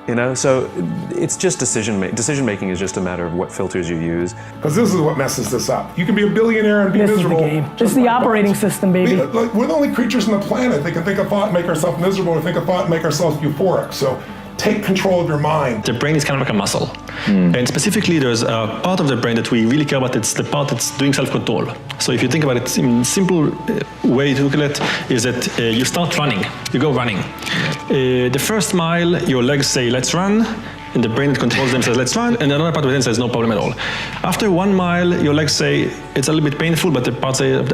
You know, so it's just decision making is just a matter of what filters you use. Because this is what messes this up. You can be a billionaire and be miserable. This is the operating system, baby. We're the only creatures on the planet that can think a thought and make ourselves miserable, or think a thought and make ourselves euphoric. So take control of your mind. The brain is kind of like a muscle. And specifically, there's a part of the brain that we really care about. It's the part that's doing self-control. So if you think about it, in a simple way to look at it is that you start running. You go running. The first mile, your legs say, let's run. And the brain that controls them says, let's run. And another part of the brain says, no problem at all. After 1 mile, your legs say, it's a little bit painful, but the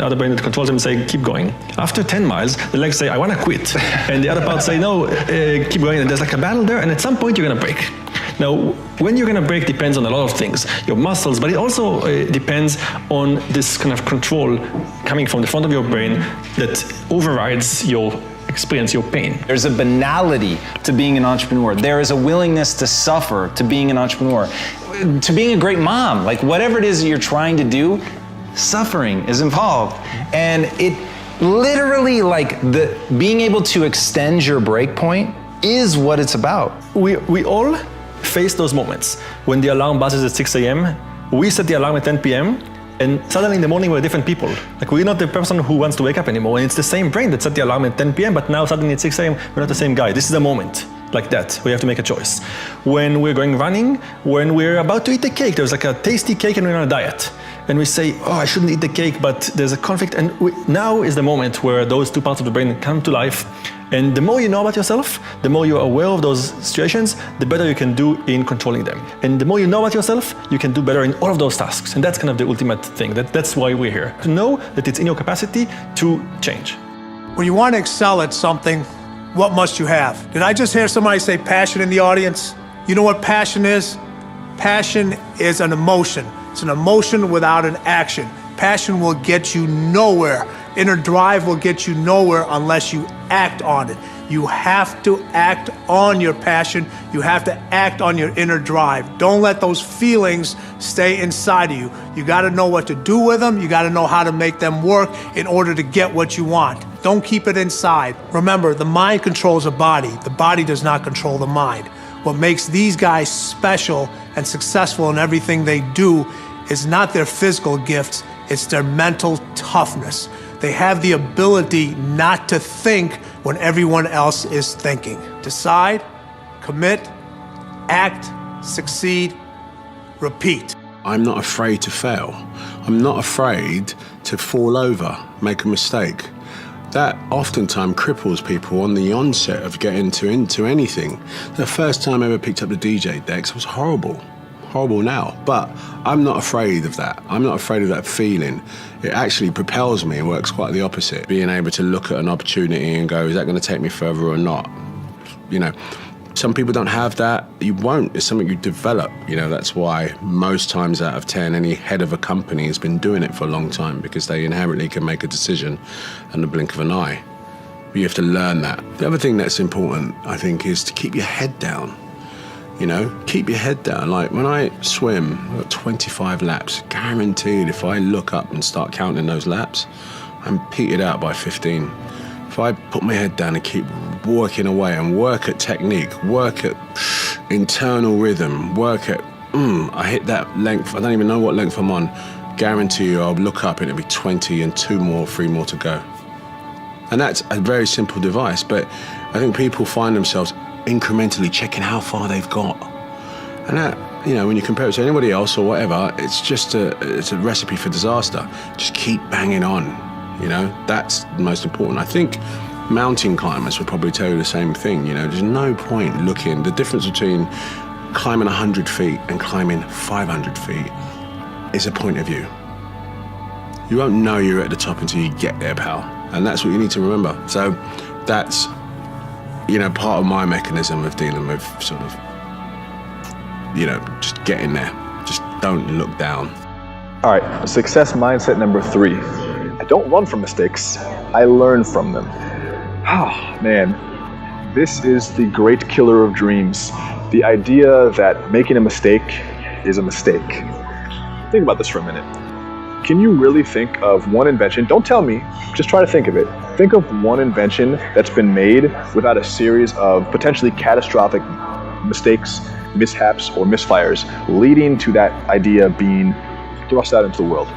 other brain that controls them say, keep going. After 10 miles, the legs say, I want to quit. And the other part say, no, keep going. And there's like a battle there. And at some point, you're going to break. Now, when you're going to break depends on a lot of things. Your muscles, but it also depends on this kind of control coming from the front of your brain that overrides your experience, your pain. There's a banality to being an entrepreneur. There is a willingness to suffer to being an entrepreneur, to being a great mom. Like whatever it is that you're trying to do, suffering is involved. And it literally, like the being able to extend your break point is what it's about. We all face those moments. When the alarm buzzes at 6 a.m., we set the alarm at 10 p.m., and suddenly in the morning we're different people. Like we're not the person who wants to wake up anymore, and it's the same brain that set the alarm at 10 p.m., but now suddenly at 6 a.m. we're not the same guy. This is a moment. like that. We have to make a choice. When we're going running, when we're about to eat the cake, there's like a tasty cake and we're on a diet. And we say, oh, I shouldn't eat the cake, but there's a conflict. And now is the moment where those two parts of the brain come to life. And the more you know about yourself, the more you're aware of those situations, the better you can do in controlling them. And the more you know about yourself, you can do better in all of those tasks. And that's kind of the ultimate thing. That's why we're here. To know that it's in your capacity to change. When you want to excel at something, what must you have? Did I just hear somebody say passion in the audience? You know what passion is? Passion is an emotion. It's an emotion without an action. Passion will get you nowhere. Inner drive will get you nowhere unless you act on it. You have to act on your passion. You have to act on your inner drive. Don't let those feelings stay inside of you. You got to know what to do with them. You got to know how to make them work in order to get what you want. Don't keep it inside. Remember, the mind controls the body. The body does not control the mind. What makes these guys special and successful in everything they do is not their physical gifts, it's their mental toughness. They have the ability not to think when everyone else is thinking. Decide, commit, act, succeed, repeat. I'm not afraid to fail. I'm not afraid to fall over, make a mistake. That oftentimes cripples people on the onset of getting into anything. The first time I ever picked up the DJ decks, it was horrible now, but I'm not afraid of that. I'm not afraid of that feeling. It actually propels me and works quite the opposite. Being able to look at an opportunity and go, is that going to take me further or not? You know, some people don't have that. You won't. It's something you develop. You know, that's why most times out of 10, any head of a company has been doing it for a long time, because they inherently can make a decision in the blink of an eye. But you have to learn that. The other thing that's important, I think, is to keep your head down. You know, keep your head down. Like when I swim, I've got 25 laps, guaranteed if I look up and start counting those laps, I'm petered out by 15. If I put my head down and keep working away and work at technique, work at internal rhythm, work at, I hit that length, I don't even know what length I'm on, guarantee you I'll look up and it'll be 20 and 3 more to go. And that's a very simple device, but I think people find themselves incrementally checking how far they've got. And that, you know, when you compare it to anybody else or whatever, it's just it's a recipe for disaster. Just keep banging on, you know, that's the most important. I think mountain climbers would probably tell you the same thing, you know, there's no point looking, the difference between climbing 100 feet and climbing 500 feet is a point of view. You won't know you're at the top until you get there, pal. And that's what you need to remember. So that's, you know, part of my mechanism of dealing with sort of, you know, just getting there. Just don't look down. All right, success mindset number 3. I don't run from mistakes, I learn from them. Oh, man, this is the great killer of dreams. The idea that making a mistake is a mistake. Think about this for a minute. Can you really think of one invention? Don't tell me, just try to think of it. Think of one invention that's been made without a series of potentially catastrophic mistakes, mishaps, or misfires, leading to that idea being thrust out into the world.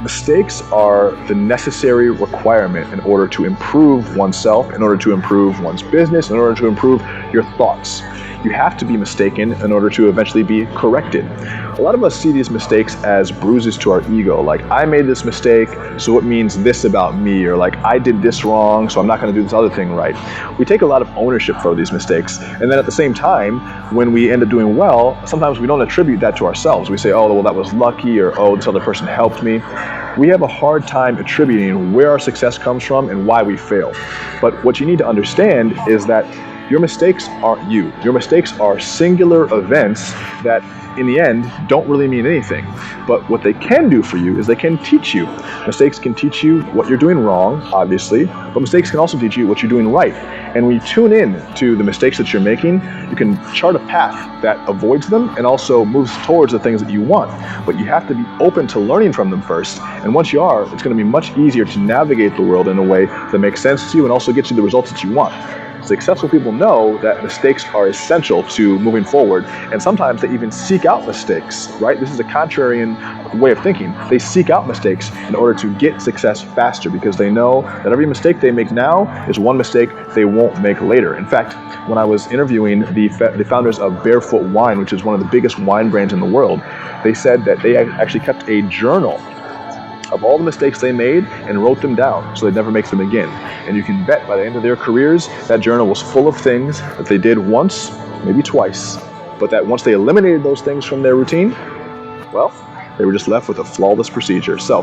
Mistakes are the necessary requirement in order to improve oneself, in order to improve one's business, in order to improve your thoughts. You have to be mistaken in order to eventually be corrected. A lot of us see these mistakes as bruises to our ego, like I made this mistake, so it means this about me, or like I did this wrong, so I'm not going to do this other thing right. We take a lot of ownership for these mistakes, and then at the same time, when we end up doing well, sometimes we don't attribute that to ourselves. We say, oh, well, that was lucky, or oh, this other person helped me. We have a hard time attributing where our success comes from and why we fail. But what you need to understand is that your mistakes aren't you. Your mistakes are singular events that, in the end, don't really mean anything. But what they can do for you is they can teach you. Mistakes can teach you what you're doing wrong, obviously, but mistakes can also teach you what you're doing right. And when you tune in to the mistakes that you're making, you can chart a path that avoids them and also moves towards the things that you want. But you have to be open to learning from them first. And once you are, it's going to be much easier to navigate the world in a way that makes sense to you and also gets you the results that you want. Successful people know that mistakes are essential to moving forward, and sometimes they even seek out mistakes, right? This is a contrarian way of thinking. They seek out mistakes in order to get success faster because they know that every mistake they make now is one mistake they won't make later. In fact, when I was interviewing the founders of Barefoot Wine, which is one of the biggest wine brands in the world, they said that they actually kept a journal of all the mistakes they made and wrote them down so they'd never make them again. And you can bet by the end of their careers, that journal was full of things that they did once, maybe twice, but that once they eliminated those things from their routine, well, they were just left with a flawless procedure. So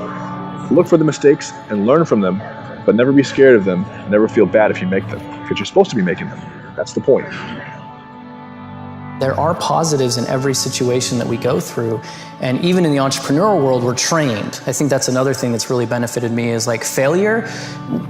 look for the mistakes and learn from them, but never be scared of them. Never feel bad if you make them, because you're supposed to be making them. That's the point. There are positives in every situation that we go through. And even in the entrepreneurial world, we're trained. I think that's another thing that's really benefited me is like failure.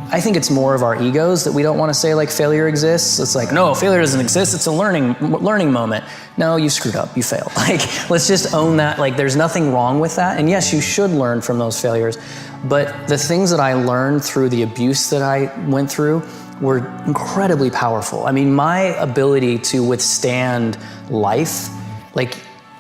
I think it's more of our egos that we don't want to say like failure exists. It's like, no, failure doesn't exist. It's a learning moment. No, you screwed up, you failed. Like, let's just own that. Like, there's nothing wrong with that. And yes, you should learn from those failures. But the things that I learned through the abuse that I went through were incredibly powerful. I mean, my ability to withstand life, like,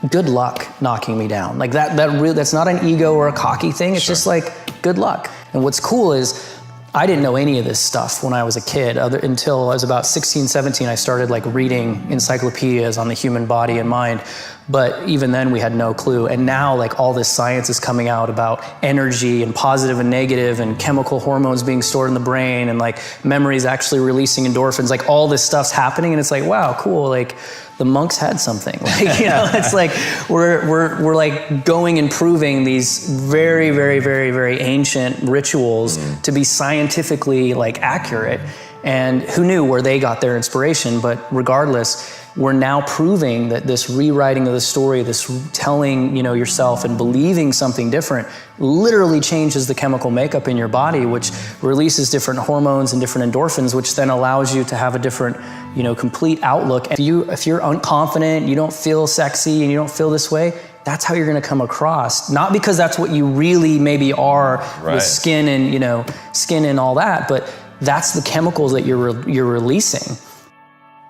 good luck knocking me down. Like that's not an ego or a cocky thing. It's just like, good luck. And what's cool is I didn't know any of this stuff when I was a kid until I was about 16, 17. I started like reading encyclopedias on the human body and mind. But even then we had no clue. And now like all this science is coming out about energy and positive and negative and chemical hormones being stored in the brain and like memories actually releasing endorphins. Like all this stuff's happening and it's like, wow, cool. Like the monks had something. Like, you know, it's like we're like going and proving these very, very, very, very ancient rituals to be scientifically like accurate. And who knew where they got their inspiration? But regardless, we're now proving that this rewriting of the story, this telling, you know, yourself and believing something different literally changes the chemical makeup in your body, which releases different hormones and different endorphins, which then allows you to have a different, you know, complete outlook. If you're unconfident, you don't feel sexy and you don't feel this way, that's how you're going to come across. Not because that's what you really maybe are with skin and, you know, skin and all that, but that's the chemicals that you're releasing.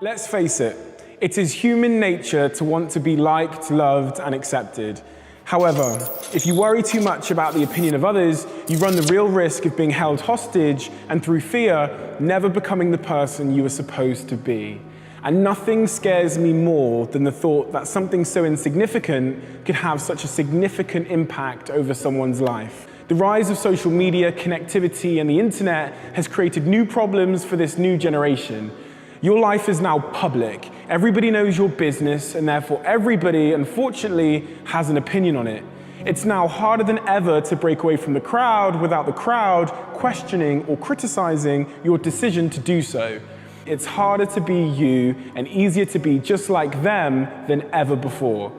Let's face it. It is human nature to want to be liked, loved, and accepted. However, if you worry too much about the opinion of others, you run the real risk of being held hostage and through fear, never becoming the person you were supposed to be. And nothing scares me more than the thought that something so insignificant could have such a significant impact over someone's life. The rise of social media, connectivity, and the internet has created new problems for this new generation. Your life is now public. Everybody knows your business, and therefore everybody, unfortunately, has an opinion on it. It's now harder than ever to break away from the crowd without the crowd questioning or criticizing your decision to do so. It's harder to be you and easier to be just like them than ever before.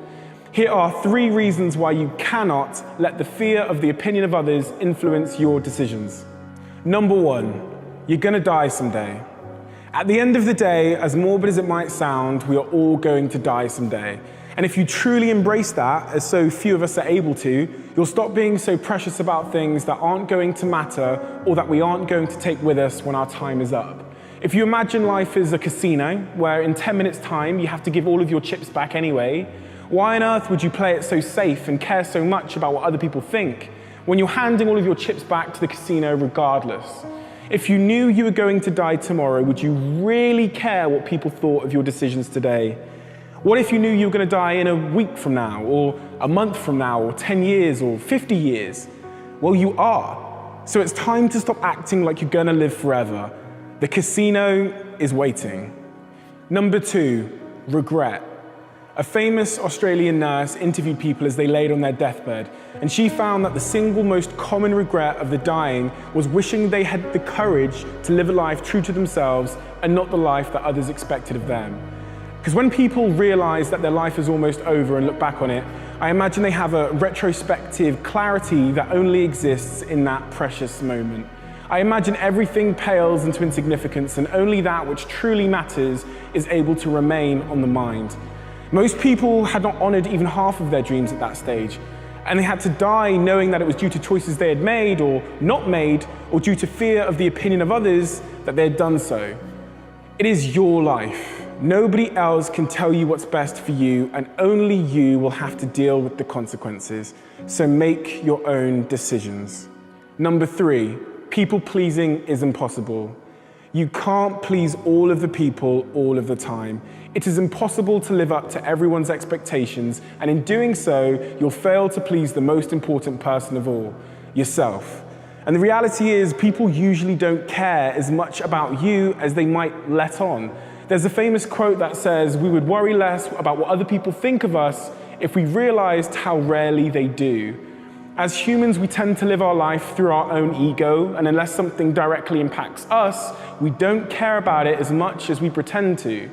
Here are 3 reasons why you cannot let the fear of the opinion of others influence your decisions. Number 1, you're gonna die someday. At the end of the day, as morbid as it might sound, we are all going to die someday. And if you truly embrace that, as so few of us are able to, you'll stop being so precious about things that aren't going to matter or that we aren't going to take with us when our time is up. If you imagine life as a casino, where in 10 minutes' time you have to give all of your chips back anyway, why on earth would you play it so safe and care so much about what other people think when you're handing all of your chips back to the casino regardless? If you knew you were going to die tomorrow, would you really care what people thought of your decisions today? What if you knew you were going to die in a week from now, or a month from now, or 10 years, or 50 years? Well, you are. So it's time to stop acting like you're going to live forever. The casino is waiting. Number 2, regret. A famous Australian nurse interviewed people as they laid on their deathbed, and she found that the single most common regret of the dying was wishing they had the courage to live a life true to themselves and not the life that others expected of them. Because when people realize that their life is almost over and look back on it, I imagine they have a retrospective clarity that only exists in that precious moment. I imagine everything pales into insignificance and only that which truly matters is able to remain on the mind. Most people had not honored even half of their dreams at that stage, and they had to die knowing that it was due to choices they had made or not made, or due to fear of the opinion of others that they had done so. It is your life. Nobody else can tell you what's best for you, and only you will have to deal with the consequences. So make your own decisions. Number 3, people pleasing is impossible. You can't please all of the people all of the time. It is impossible to live up to everyone's expectations, and in doing so, you'll fail to please the most important person of all, yourself. And the reality is, people usually don't care as much about you as they might let on. There's a famous quote that says, we would worry less about what other people think of us if we realized how rarely they do. As humans, we tend to live our life through our own ego, and unless something directly impacts us, we don't care about it as much as we pretend to.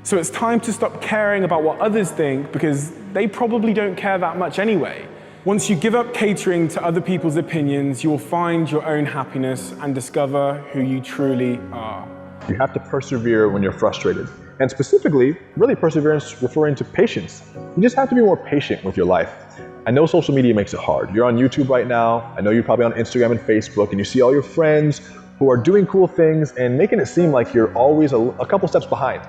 So it's time to stop caring about what others think, because they probably don't care that much anyway. Once you give up catering to other people's opinions, you will find your own happiness and discover who you truly are. You have to persevere when you're frustrated. And specifically, really perseverance referring to patience. You just have to be more patient with your life. I know social media makes it hard. You're on YouTube right now. I know you're probably on Instagram and Facebook, and you see all your friends who are doing cool things and making it seem like you're always a couple steps behind.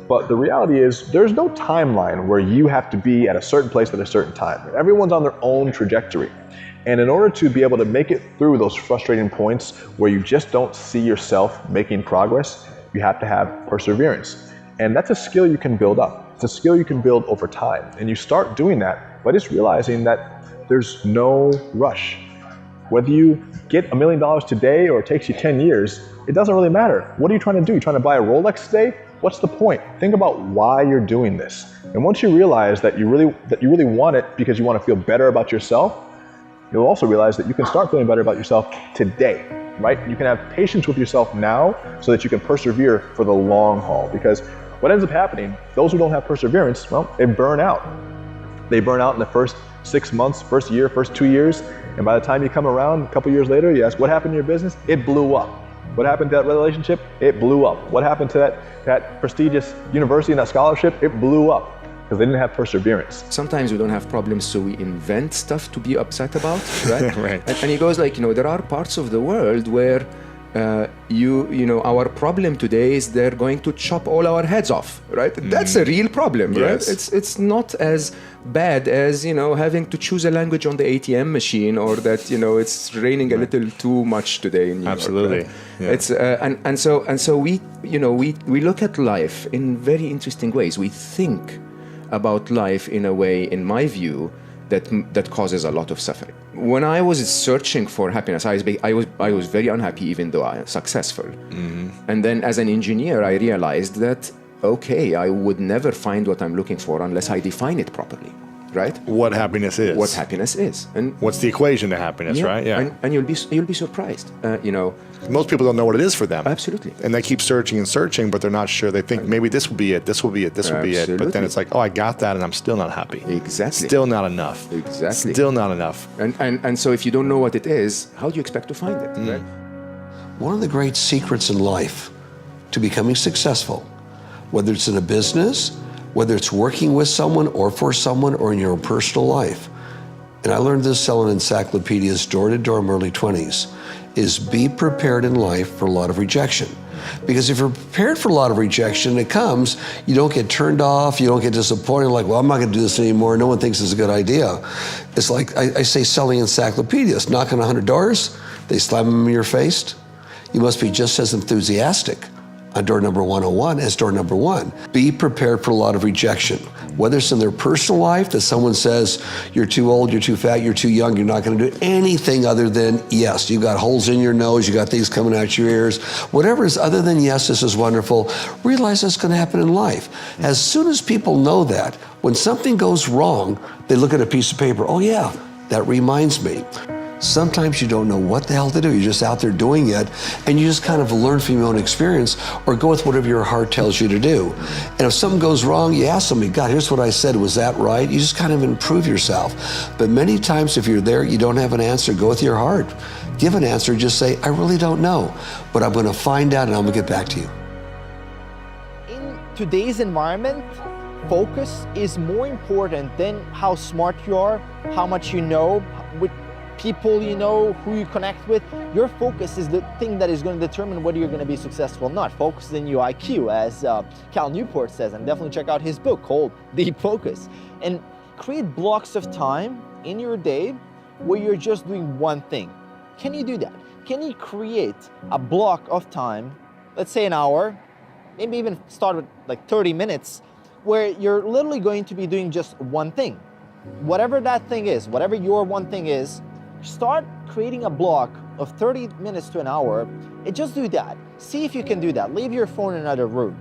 But the reality is, there's no timeline where you have to be at a certain place at a certain time. Everyone's on their own trajectory. And in order to be able to make it through those frustrating points where you just don't see yourself making progress, you have to have perseverance. And that's a skill you can build up. It's a skill you can build over time. And you start doing that by just realizing that there's no rush. Whether you get $1 million today or it takes you 10 years, it doesn't really matter. What are you trying to do? You're trying to buy a Rolex today? What's the point? Think about why you're doing this. And once you realize that you really want it because you want to feel better about yourself, you'll also realize that you can start feeling better about yourself today, right? You can have patience with yourself now so that you can persevere for the long haul. Because what ends up happening, those who don't have perseverance, well, they burn out. They burn out in the first 6 months, first year, first 2 years. And by the time you come around a couple years later, you ask, what happened to your business? It blew up. What happened to that relationship? It blew up. What happened to that prestigious university and that scholarship? It blew up. Because they didn't have perseverance. Sometimes we don't have problems, so we invent stuff to be upset about, right? Right. And he goes like, there are parts of the world where our problem today is they're going to chop all our heads off, right? That's a real problem, right? Yes. It's not as bad as having to choose a language on the ATM machine, or that it's raining a little too much today in New Absolutely. York. Right? Yeah. It's and so we look at life in very interesting ways. We think about life in a way, in my view, that causes a lot of suffering. When I was searching for happiness, I was very unhappy, even though I was successful. Mm-hmm. And then as an engineer, I realized that, okay, I would never find what I'm looking for unless I define it properly, right? What happiness is. What happiness is. And what's the equation to happiness, right? Yeah. And you'll be surprised, Most people don't know what it is for them. Absolutely. And they keep searching and searching, but they're not sure. They think maybe this will be it, this will be it, this will be it. But then it's like, oh, I got that and I'm still not happy. Exactly. Still not enough. Exactly. Still not enough. And so if you don't know what it is, how do you expect to find it, right? One of the great secrets in life to becoming successful, whether it's in a business, whether it's working with someone or for someone or in your own personal life, and I learned this selling encyclopedias door to door in my early 20s, is be prepared in life for a lot of rejection. Because if you're prepared for a lot of rejection, it comes, you don't get turned off, you don't get disappointed, like, well, I'm not gonna do this anymore, no one thinks it's a good idea. It's like, I say selling encyclopedias, knock on 100 doors, they slam them in your face. You must be just as enthusiastic on door number 101 as door number 1. Be prepared for a lot of rejection. Whether it's in their personal life, that someone says, you're too old, you're too fat, you're too young, you're not gonna do anything other than yes. You got holes in your nose, you got things coming out your ears. Whatever is other than yes, this is wonderful, realize that's gonna happen in life. As soon as people know that, when something goes wrong, they look at a piece of paper, oh yeah, that reminds me. Sometimes you don't know what the hell to do. You're just out there doing it, and you just kind of learn from your own experience or go with whatever your heart tells you to do. And if something goes wrong, you ask somebody, God, here's what I said, was that right? You just kind of improve yourself. But many times if you're there, you don't have an answer, go with your heart. Give an answer, just say, I really don't know, but I'm gonna find out and I'm gonna get back to you. In today's environment, focus is more important than how smart you are, how much you know. people you know, who you connect with. Your focus is the thing that is going to determine whether you're going to be successful or not. Focus in your IQ, as Cal Newport says, and definitely check out his book called Deep Focus. And create blocks of time in your day where you're just doing one thing. Can you do that? Can you create a block of time, let's say an hour, maybe even start with like 30 minutes, where you're literally going to be doing just one thing? Whatever that thing is, whatever your one thing is, start creating a block of 30 minutes to an hour and just do that. See if you can do that. Leave your phone in another room.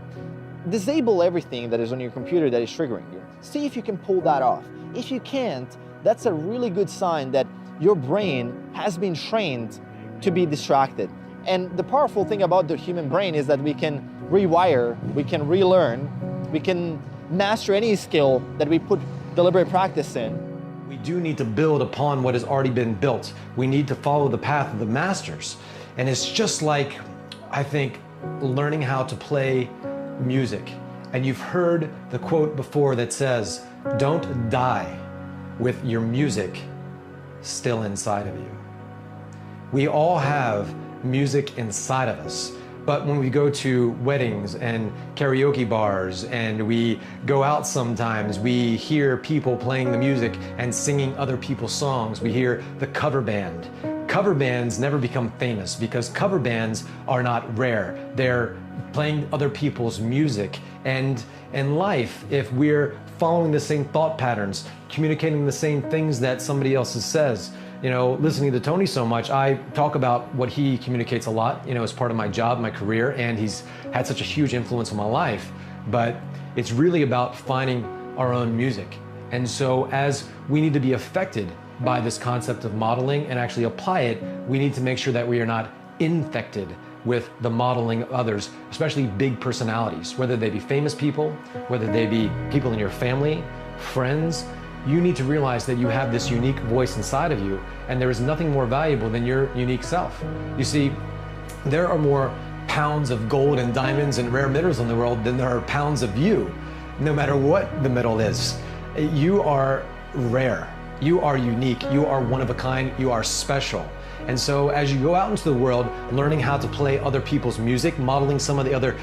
Disable everything that is on your computer that is triggering you. See if you can pull that off. If you can't, that's a really good sign that your brain has been trained to be distracted. And the powerful thing about the human brain is that we can rewire, we can relearn, we can master any skill that we put deliberate practice in. We do need to build upon what has already been built. We need to follow the path of the masters. And it's just like, I think, learning how to play music. And you've heard the quote before that says, "Don't die with your music still inside of you." We all have music inside of us. But when we go to weddings and karaoke bars and we go out sometimes, we hear people playing the music and singing other people's songs. We hear the cover band. Cover bands never become famous because cover bands are not rare. They're playing other people's music. And in life, if we're following the same thought patterns, communicating the same things that somebody else says, listening to Tony so much, I talk about what he communicates a lot, as part of my job, my career, and he's had such a huge influence on my life. But it's really about finding our own music. And so as we need to be affected by this concept of modeling and actually apply it, we need to make sure that we are not infected with the modeling of others, especially big personalities, whether they be famous people, whether they be people in your family, friends. You need to realize that you have this unique voice inside of you, and there is nothing more valuable than your unique self. You see, there are more pounds of gold and diamonds and rare minerals in the world than there are pounds of you, no matter what the metal is. You are rare, you are unique, you are one of a kind, you are special. And so as you go out into the world, learning how to play other people's music, modeling some of the other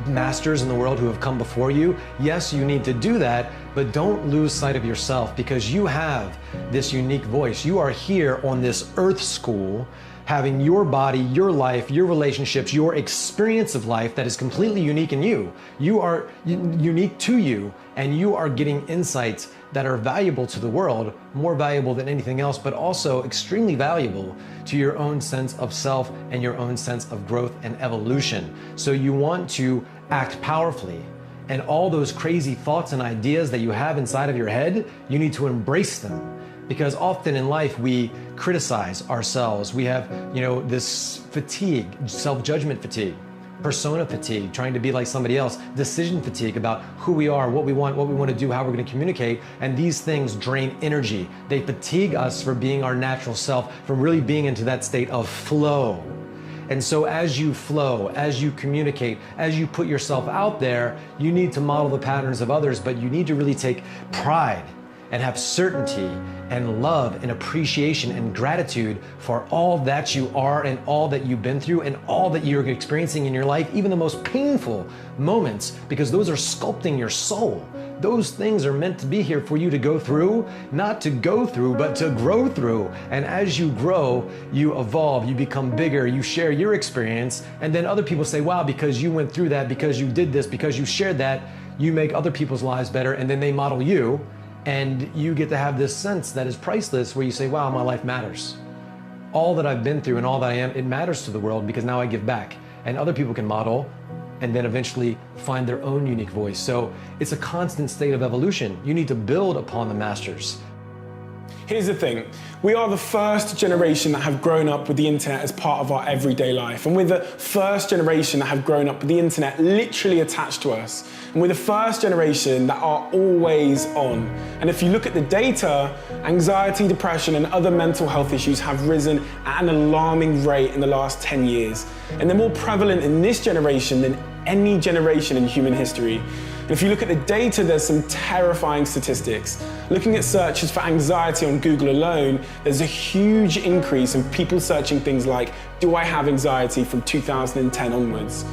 masters in the world who have come before you, yes, you need to do that, but don't lose sight of yourself because you have this unique voice. You are here on this earth school having your body, your life, your relationships, your experience of life that is completely unique in you. You are unique to you, and you are getting insights that are valuable to the world, more valuable than anything else, but also extremely valuable to your own sense of self and your own sense of growth and evolution. So you want to act powerfully, and all those crazy thoughts and ideas that you have inside of your head, you need to embrace them. Because often in life we criticize ourselves. We have, this fatigue, self-judgment fatigue, persona fatigue, trying to be like somebody else, decision fatigue about who we are, what we want to do, how we're going to communicate. And these things drain energy. They fatigue us for being our natural self, from really being into that state of flow. And so as you flow, as you communicate, as you put yourself out there, you need to model the patterns of others, but you need to really take pride and have certainty and love and appreciation and gratitude for all that you are and all that you've been through and all that you're experiencing in your life, even the most painful moments, because those are sculpting your soul. Those things are meant to be here for you to go through, not to go through, but to grow through. And as you grow, you evolve, you become bigger, you share your experience, and then other people say, wow, because you went through that, because you did this, because you shared that, you make other people's lives better, and then they model you. And you get to have this sense that is priceless where you say, wow, my life matters. All that I've been through and all that I am, it matters to the world because now I give back. And other people can model and then eventually find their own unique voice. So it's a constant state of evolution. You need to build upon the masters. Here's the thing, we are the first generation that have grown up with the internet as part of our everyday life. And we're the first generation that have grown up with the internet literally attached to us. And we're the first generation that are always on. And if you look at the data, anxiety, depression, and other mental health issues have risen at an alarming rate in the last 10 years. And they're more prevalent in this generation than any generation in human history. And if you look at the data, there's some terrifying statistics. Looking at searches for anxiety on Google alone, there's a huge increase in people searching things like, do I have anxiety, from 2010 onwards.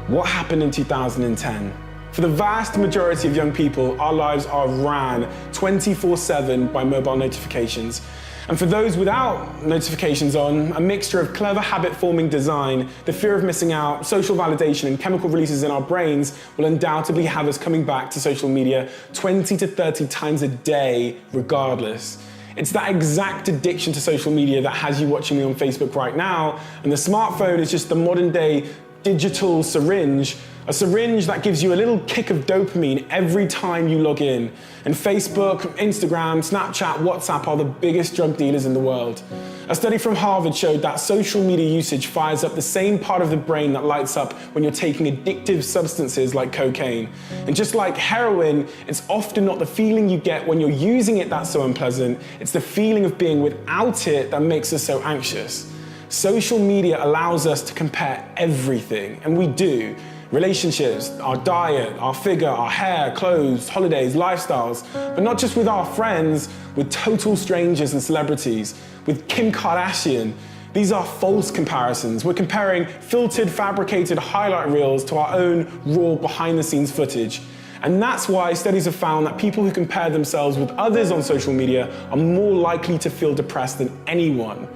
What happened in 2010? For the vast majority of young people, our lives are ran 24/7 by mobile notifications. And for those without notifications on, a mixture of clever habit-forming design, the fear of missing out, social validation, and chemical releases in our brains will undoubtedly have us coming back to social media 20 to 30 times a day, regardless. It's that exact addiction to social media that has you watching me on Facebook right now, and the smartphone is just the modern-day digital syringe, a syringe that gives you a little kick of dopamine every time you log in. And Facebook, Instagram, Snapchat, WhatsApp are the biggest drug dealers in the world. A study from Harvard showed that social media usage fires up the same part of the brain that lights up when you're taking addictive substances like cocaine. And just like heroin, it's often not the feeling you get when you're using it that's so unpleasant, it's the feeling of being without it that makes us so anxious. Social media allows us to compare everything, and we do. Relationships, our diet, our figure, our hair, clothes, holidays, lifestyles, but not just with our friends, with total strangers and celebrities, with Kim Kardashian. These are false comparisons. We're comparing filtered, fabricated highlight reels to our own raw behind-the-scenes footage. And that's why studies have found that people who compare themselves with others on social media are more likely to feel depressed than anyone.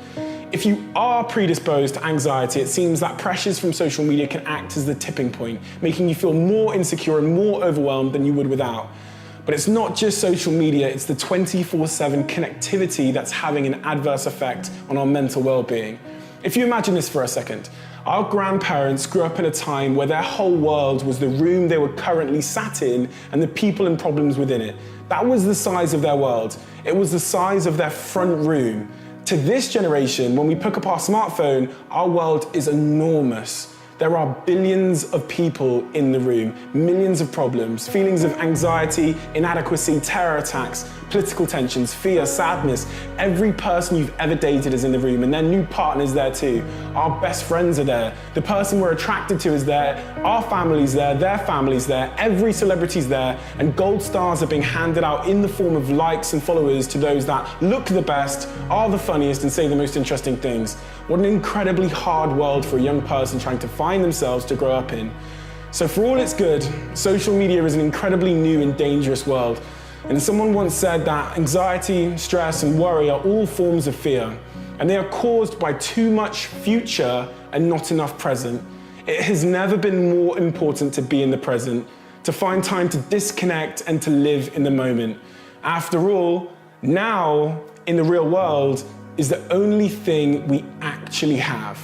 If you are predisposed to anxiety, it seems that pressures from social media can act as the tipping point, making you feel more insecure and more overwhelmed than you would without. But it's not just social media, it's the 24/7 connectivity that's having an adverse effect on our mental well-being. If you imagine this for a second, our grandparents grew up in a time where their whole world was the room they were currently sat in and the people and problems within it. That was the size of their world. It was the size of their front room. To this generation, when we pick up our smartphone, our world is enormous. There are billions of people in the room, millions of problems, feelings of anxiety, inadequacy, terror attacks, political tensions, fear, sadness. Every person you've ever dated is in the room, and their new partner's there too. Our best friends are there. The person we're attracted to is there. Our family's there, their family's there, every celebrity's there, and gold stars are being handed out in the form of likes and followers to those that look the best, are the funniest, and say the most interesting things. What an incredibly hard world for a young person trying to find themselves to grow up in. So for all it's good, social media is an incredibly new and dangerous world. And someone once said that anxiety, stress, and worry are all forms of fear, and they are caused by too much future and not enough present. It has never been more important to be in the present, to find time to disconnect and to live in the moment. After all, now, in the real world, is the only thing we actually have.